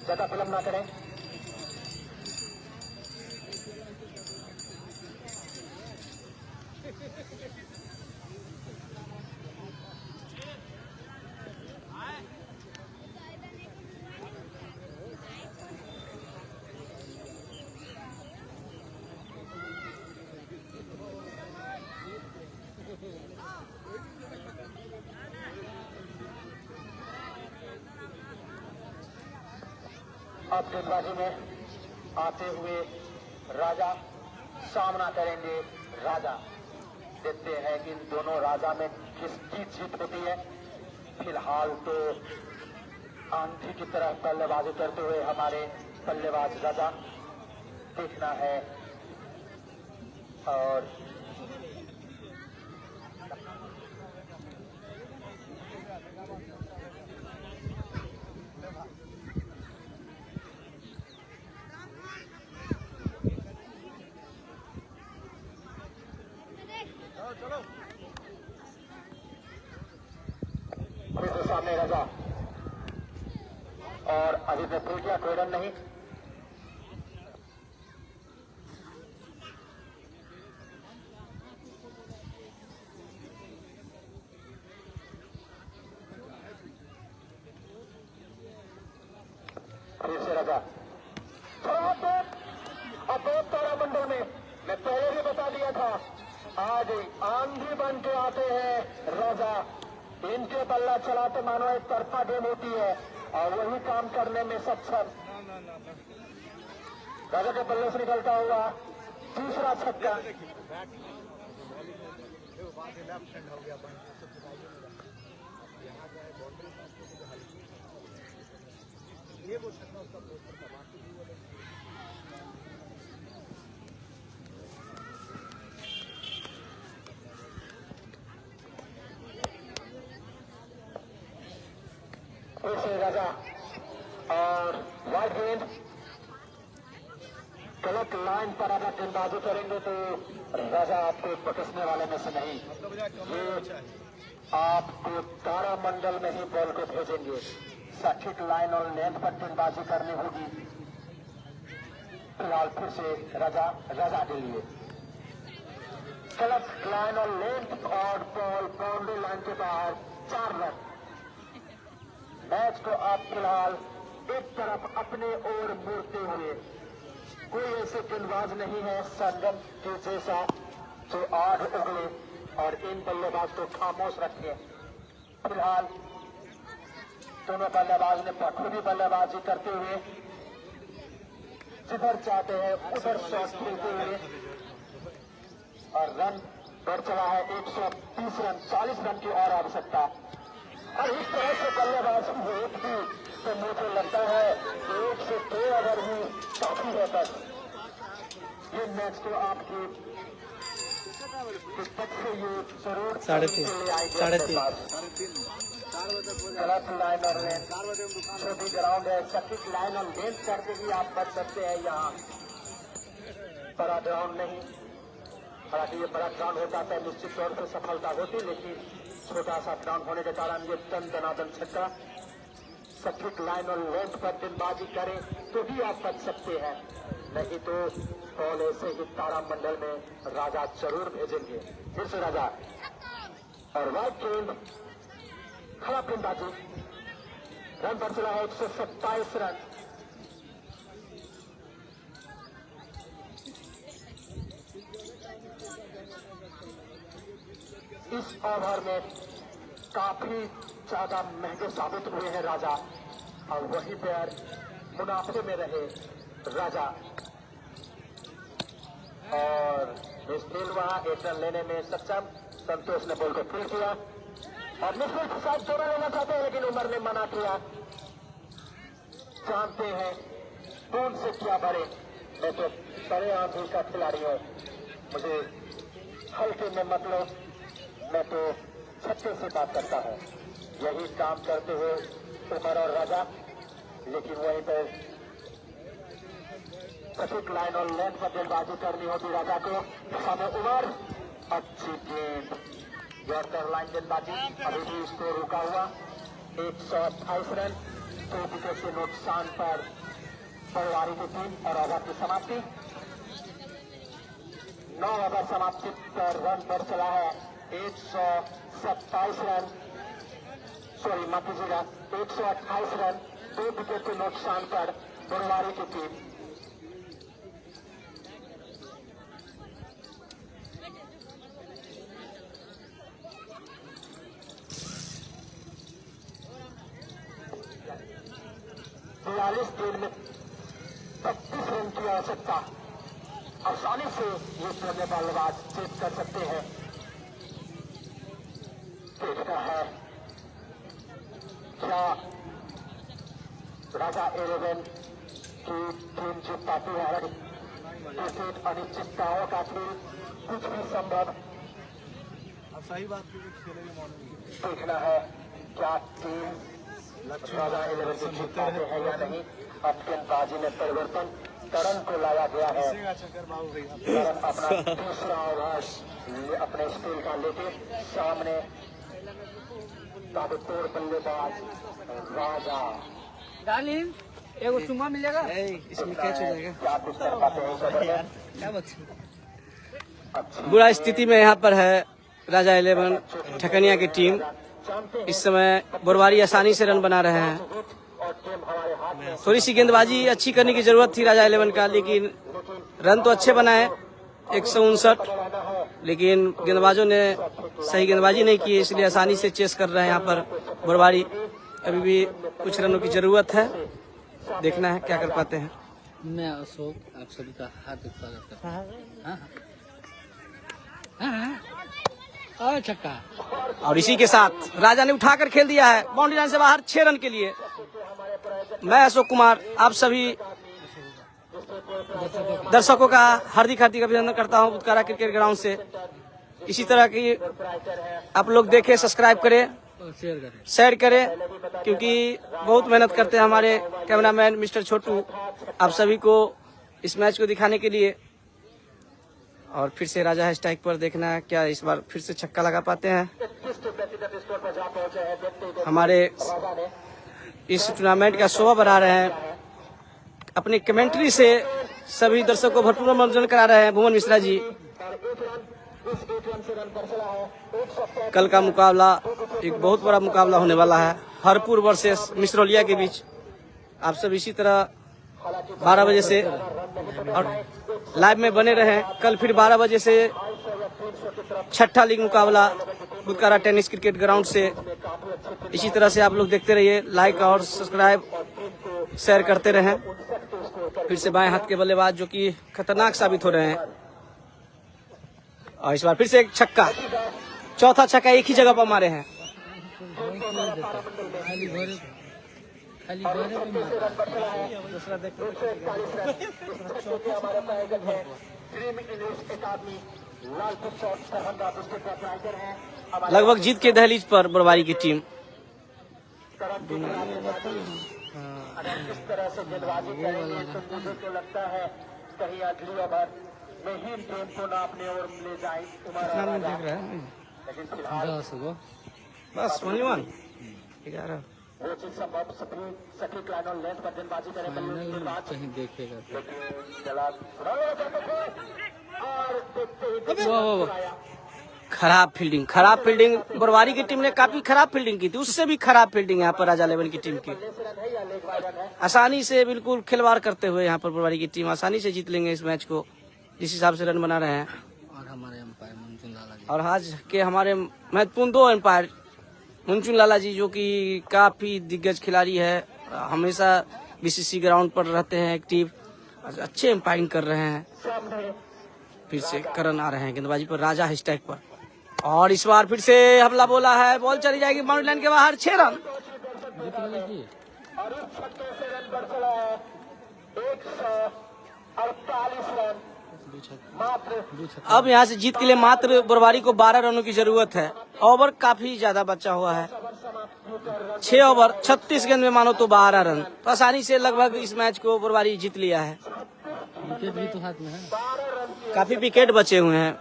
ज्यादा विलंब ना करें। अब गेंदबाजी में आते हुए राजा सामना करेंगे राजा। देखते हैं कि इन दोनों राजा में किसकी जीत होती है। फिलहाल तो आंधी की तरह बल्लेबाजी करते हुए हमारे बल्लेबाज राजा देखना है। और फिर से सामने राजा और अभी तक फिर किया, कोई रन नहीं। फिर से राजा अब तारामंडल में मैं पहले भी बता दिया था, आज आंधी बन के आते हैं राजा। इनके बल्ला चलाते मानो एक तरफा गेम होती है और वही काम करने में सक्षम। राजा के बल्ले से निकलता हुआ तीसरा छक्का। फिर से राजा और वाइड गेंद गलत लाइन पर अगर गेंदबाजी करेंगे तो राजा आपको पकड़ने वाले में से नहीं, ये आपको तारामंडल में ही बॉल को भेजेंगे। सटीक लाइन और लेंथ पर गेंदबाजी करनी होगी। फिलहाल फिर से राजा के लिए गलत लाइन और लेंथ और बॉल बाउंड्री लाइन के बाहर 4 रन। मैच को आप फिलहाल एक तरफ अपने ओर मोड़ते हुए, कोई ऐसे गेंदबाज नहीं है संगम के जैसा जो आग उगले और इन बल्लेबाज को खामोश रखे। फिलहाल दोनों बल्लेबाज ने बखूबी बल्लेबाजी करते हुए जिधर चाहते हैं उधर शॉट खेलते हुए और रन बढ़ चला है 130 रन, 40 रन की और आवश्यकता। और इस तरह से बल्लेबाजी होगी तो मुझे लगता है 1 से 2 ओवर ही काफी है। बस ये मैच को आपकी से ये जरूर 3.5 गलत लाइन और लेंथ, छोटी ग्राउंड है, सटीक लाइन और लेंथ करके भी आप बच सकते हैं। यहाँ बड़ा ग्राउंड नहीं, हालांकि ये बड़ा ग्राउंड होता है निश्चित तौर पर सफलता होती, लेकिन छोटा सा ग्राउंड होने के कारण ये दनादन छक्का। सटीक लाइन और लेंथ पर गेंदबाजी करें तो भी आप बच सकते हैं, नहीं तो बॉल ऐसे ही तारामंडल में राजा जरूर भेजेंगे। फिर से राजा और वाइड गेंद, खराब गेंदबाजी, रन पर चला है 127 रन। इस ओवर में काफी ज्यादा महंगे साबित हुए हैं राजा और वहीं पर मुनाफे में रहे राजा। और मिसफील्ड वहां 1 रन लेने में सक्षम। संतोष ने बॉल को फील्ड किया और मिसफील्ड के साथ जोड़ा लेना चाहते हैं, लेकिन उमर ने मना किया। जानते हैं कौन से क्या बड़े, मैं तो बड़े आंधी का खिलाड़ी हूं, मुझे हल्के में मतलब, मैं तो छक्के से बात करता हूं। यही काम करते हुए उमर और राजा, लेकिन वहीं पर सटीक लाइन और लेंथ पर गेंदबाजी करनी होती राजा को। सामने उमर, अच्छी गेंद, यॉर्कर लाइन गेंदबाजी, अभी भी स्कोर रुका हुआ 128 रन। 2 विकेट के नुकसान पर बड़वारी की टीम और ओवर की समाप्ति। 9 ओवर समाप्ति पर रन पर चला है 127 रन, सॉरी माफ कीजिएगा 128 रन। 2 विकेट के नुकसान पर बड़वारी की टीम। 42 गेंद में 32 रन की आवश्यकता। आसानी से ये दोनों बल्लेबाज चेक कर सकते हैं। देखना है क्या राजा 11 की टीम जीत पाती है। क्रिकेट अनिश्चितताओं का खेल, कुछ भी संभव। अब सही बात की खेलेगी मॉर्निंग। देखना है क्या टीम राजा 11 को जीत पाते हैं या नहीं। अब गेंदबाजी में परिवर्तन, तरन को लाया गया है। चक्कर बाबू भैया तरन अपना दूसरा ओवर अपने स्टील का लेके सामने ताबड़तोड़ बल्लेबाज राजा। डार्लिंग एगो चुम्मा मिलेगा? इसमें कैच हो जाएगा। क्या कुछ कर पाते हैं इस ओवर में? क्या बच्चे बुरा स्थिति में यहाँ पर है राजा 11 ठकनिया की टीम। इस समय बोरवारी आसानी से रन बना रहे हैं। और टीम हमारे हाथ में थोड़ी सी गेंदबाजी अच्छी करने की जरूरत थी राजा 11 का, लेकिन रन तो अच्छे बनाए 159, लेकिन गेंदबाजों ने सही गेंदबाजी नहीं की, इसलिए आसानी से चेस कर रहे हैं यहाँ पर बोरवारी। अभी भी कुछ रनों की जरूरत है, देखना है क्या कर पाते हैं। मैं अशोक आप सभी का हार्दिक स्वागत करता हूँ। हाँ छक्का। और इसी के साथ राजा ने उठाकर खेल दिया है बाउंड्री लाइन से बाहर 6 रन के लिए। मैं अशोक कुमार आप सभी दर्शकों का हार्दिक हार्दिक अभिनंदन करता हूं बुधकारा क्रिकेट ग्राउंड से। इसी तरह की आप लोग देखें, सब्सक्राइब करें, और शेयर करें। शेयर करें, क्योंकि बहुत मेहनत करते हैं हमारे कैमरामैन मिस्टर छोटू आप सभी को इस मैच को दिखाने के लिए। और फिर से राजा है स्ट्राइक पर, देखना है क्या इस बार फिर से छक्का लगा पाते हैं। हमारे इस टूर्नामेंट का शोभा बढ़ा रहे हैं, अपनी कमेंट्री से सभी दर्शकों को भरपूर मनोरंजन करा रहे हैं भुवन मिश्रा जी। कल का मुकाबला एक बहुत बड़ा मुकाबला होने वाला है, हरपुर वर्सेस मिश्रौलिया के बीच। आप सब इसी तरह 12 बजे से और लाइव में बने रहें। कल फिर 12 बजे से 6ठा लीग मुकाबला बुधकारा टेनिस क्रिकेट ग्राउंड से। इसी तरह से आप लोग देखते रहिए, लाइक और सब्सक्राइब शेयर करते रहें। फिर से बाएं हाथ के बल्लेबाज जो कि खतरनाक साबित हो रहे हैं। और इस बार फिर से एक छक्का, चौथा छक्का एक ही जगह पर मारे हैं। खाली घरे पे दूसरा देख लगभग जीत के दहलीज पर बोरवारी की टीम। किस तरह से गेंदबाजी करेंगे तो मुझे तो लगता है कहीं अगली ओवर में ही गेम को ना अपने ओर ले जाए। देख रहे हैं लेकिन फिलहाल 10 गो बस 11 11 वो चीज संभव सटीक लाइन और लेंथ पर गेंदबाजी करें फाइनल कहीं देखेगा तो। और देखते ही वाह खराब फील्डिंग बोरवारी की टीम ने काफी खराब फील्डिंग की थी, उससे भी खराब फील्डिंग यहाँ पर राजा 11 की टीम की। आसानी से बिल्कुल खिलवाड़ करते हुए यहाँ पर बोरवारी की टीम आसानी से जीत लेंगे इस मैच को, जिस हिसाब से रन बना रहे हैं। और हमारे अंपायर मुंचुन लाला जी, और आज के हमारे महत्वपूर्ण 2 अंपायर मुंचुन लाला जी जो कि काफी दिग्गज खिलाड़ी है, हमेशा बीसीसी ग्राउंड पर रहते हैं एक्टिव, अच्छे अंपायरिंग कर रहे हैं। फिर से करण आ रहे हैं गेंदबाजी पर, राजा है स्ट्राइक पर। और इस बार फिर से हमला बोला है, बॉल चली जाएगी बाउंड्री लाइन के बाहर। 6 रन। जीत लाला जी। और इस छक्के से रन बढ़ चला है 148 रन मात्र। अब यहाँ से जीत के लिए मात्र बोरवारी को 12 रनों की जरूरत है। ओवर काफी ज्यादा बचा हुआ है, 6 ओवर 36 गेंद में मानो तो 12 रन, तो आसानी से लगभग इस मैच को बोरवारी जीत लिया है। विकेट भी तो हाथ में है। काफी विकेट बचे हुए हैं।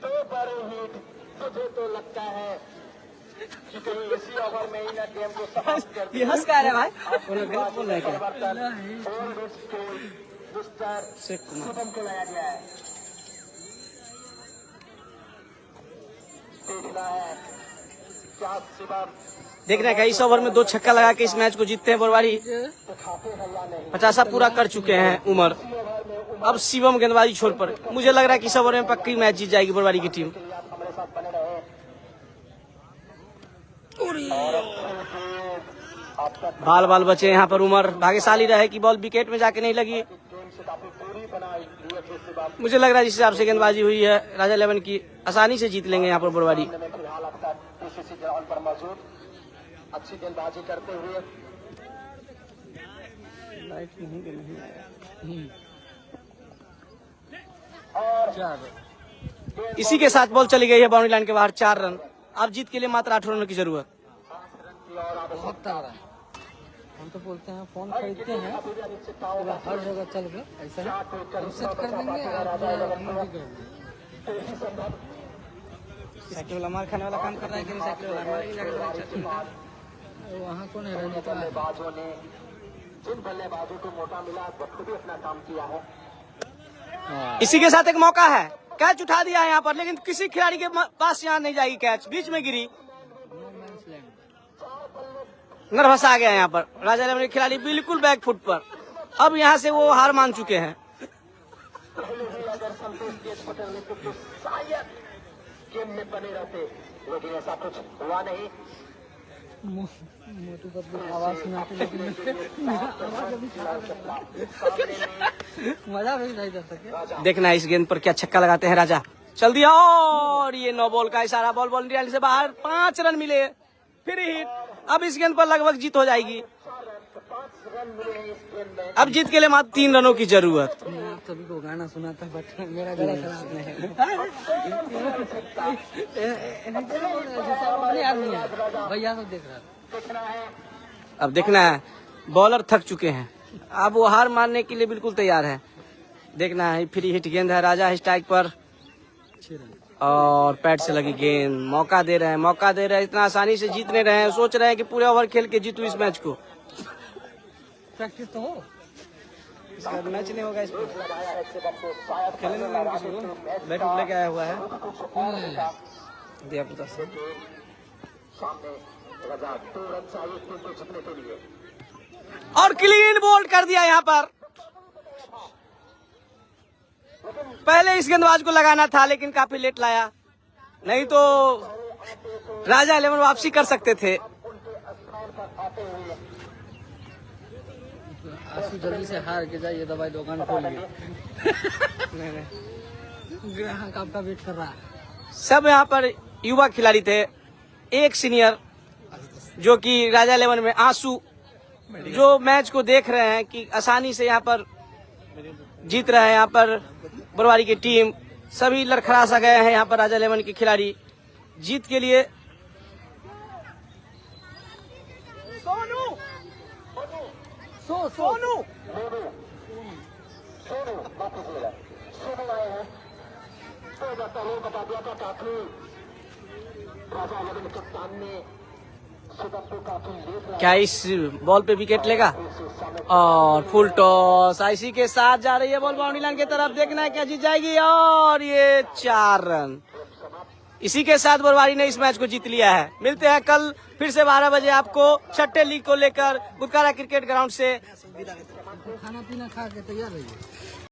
2 बड़े हिट, मुझे तो लगता है कि कहीं इसी ओवर में ही ना गेम को समाप्त कर दिया। ये हंस क्या रहे भाई? गलत बोल रहे क्या? मिस्टर शुभम को लाया गया है। देखना है क्या शिवम देखने का इस ओवर में 2 छक्का लगा के इस मैच को जीतते हैं बोरवारी। दिखाते हैं या नहीं। 50 पूरा कर चुके हैं उमर। अब शिवम गेंदबाजी छोड़ पर, मुझे लग रहा है कि इस ओवर में पक्की मैच जीत जाएगी बोरवारी की टीम। आप हमारे साथ बने रहे। बाल बाल बचे यहाँ पर। उमर भाग्यशाली रहे कि बॉल विकेट में जाके नहीं लगी। गेम से काफी दूरी बनाई लिए थे इस बार मुझे लग रहा है जिस हिसाब से गेंदबाजी हुई है राजा 11 की आसानी से जीत लेंगे यहाँ पर बुरवारी। में फिलहाल अक्सर पीसीसी ग्राउंड पर मौजूद अच्छी गेंदबाजी करते हुए और इसी के साथ बॉल चली गई है बाउंड्री लाइन के बाहर। 4 रन। अब जीत के लिए मात्र 8 रनों की जरूरत। बहुत तगड़ा है। हम तो बोलते हैं फोन खरीदते हैं तो हर जगह चल के ऐसा है हम सेट कर देंगे और अपना भी कर देंगे। साइकिल वाला मार खाने वाला काम कर रहा है कि नहीं? साइकिल वाला मारेंगे। वहाँ कौन है रहने का? बल्लेबाजों ने जिन बल्लेबाजों को मौका मिला वक्त भी अपना काम किया है। इसी के साथ एक मौका है, कैच उठा दिया है यहाँ पर, लेकिन किसी खिलाड़ी के पास यहाँ नहीं जाएगी कैच, बीच में गिरी। नर्वस आ गया यहाँ पर राजा 11 के खिलाड़ी, बिल्कुल बैक फुट पर। अब यहाँ से वो हार मान चुके हैं। अगर संतोष तेज पटेल ने तो शायद गेम में बने रहते, लेकिन ऐसा कुछ हुआ नहीं। मोटू पतलू आवाज सुनाते लेकिन मजा भी नहीं कर सके। देखना है इस गेंद पर क्या छक्का लगाते हैं राजा। चल दिया और ये 9 बॉल का इशारा, बॉल बाउंड्री से बाहर। 5 रन मिले, फिर हिट। अब इस गेंद पर लगभग जीत हो जाएगी। 5 रन मिले हैं इस गेम में। अब जीत के लिए मात्र 3 रनों की जरूरत। मैं आप सभी को गाना सुनाता बट मेरा गला खराब नहीं है। अपने आदमी है भैया सब देख रहा है। अब देखना है, बॉलर थक चुके हैं, अब वो हार मानने के लिए बिल्कुल तैयार है। देखना है, फ्री हिट गेंद है, राजा स्ट्राइक पर और पैड से लगी गेंद। मौका दे रहे हैं, मौका दे रहे हैं, इतना आसानी से जीत नहीं रहे हैं। सोच रहे हैं कि पूरे ओवर खेल के जीतू इस मैच को। प्रैक्टिस तो हो, इसका मैच नहीं होगा, इस पर खेलने में किसी को बैट लेके आया हुआ है दिया पुता से। सामने रजा 2 रन चाहिए टीम को जीतने के लिए। और क्लीन बोल्ड कर दिया यहाँ पर। पहले इस गेंदबाज को लगाना था, लेकिन काफी लेट लाया, नहीं तो राजा 11 वापसी कर सकते थे। आंसू जल्दी से हार के जाइए, दवाई दुकान खोलिए। ग्राहक आपका वेट कर रहा है। सब यहाँ पर युवा खिलाड़ी थे, एक सीनियर जो कि राजा 11 में आंसू, जो मैच को देख रहे हैं कि आसानी से यहाँ पर जीत रहे हैं। यहाँ पर बुरवारी की टीम सभी लड़खड़ा सा गए हैं यहाँ पर राजा 11 के खिलाड़ी जीत के लिए। सोनू आए हैं तो बता दिया था काफी राजा 11 कप्तान ने सुबह काफी लेट क्या इस बॉल पे विकेट लेगा? और फुल टॉस इसी के साथ जा रही है बॉल बाउंड्री लाइन की तरफ। देखना है क्या जीत जाएगी, और ये 4 रन। इसी के साथ बुरवारी ने इस मैच को जीत लिया है। मिलते हैं कल फिर से 12 बजे आपको छठे लीग को लेकर गुदकारा क्रिकेट ग्राउंड से। खाना पीना खा के तैयार रहिए।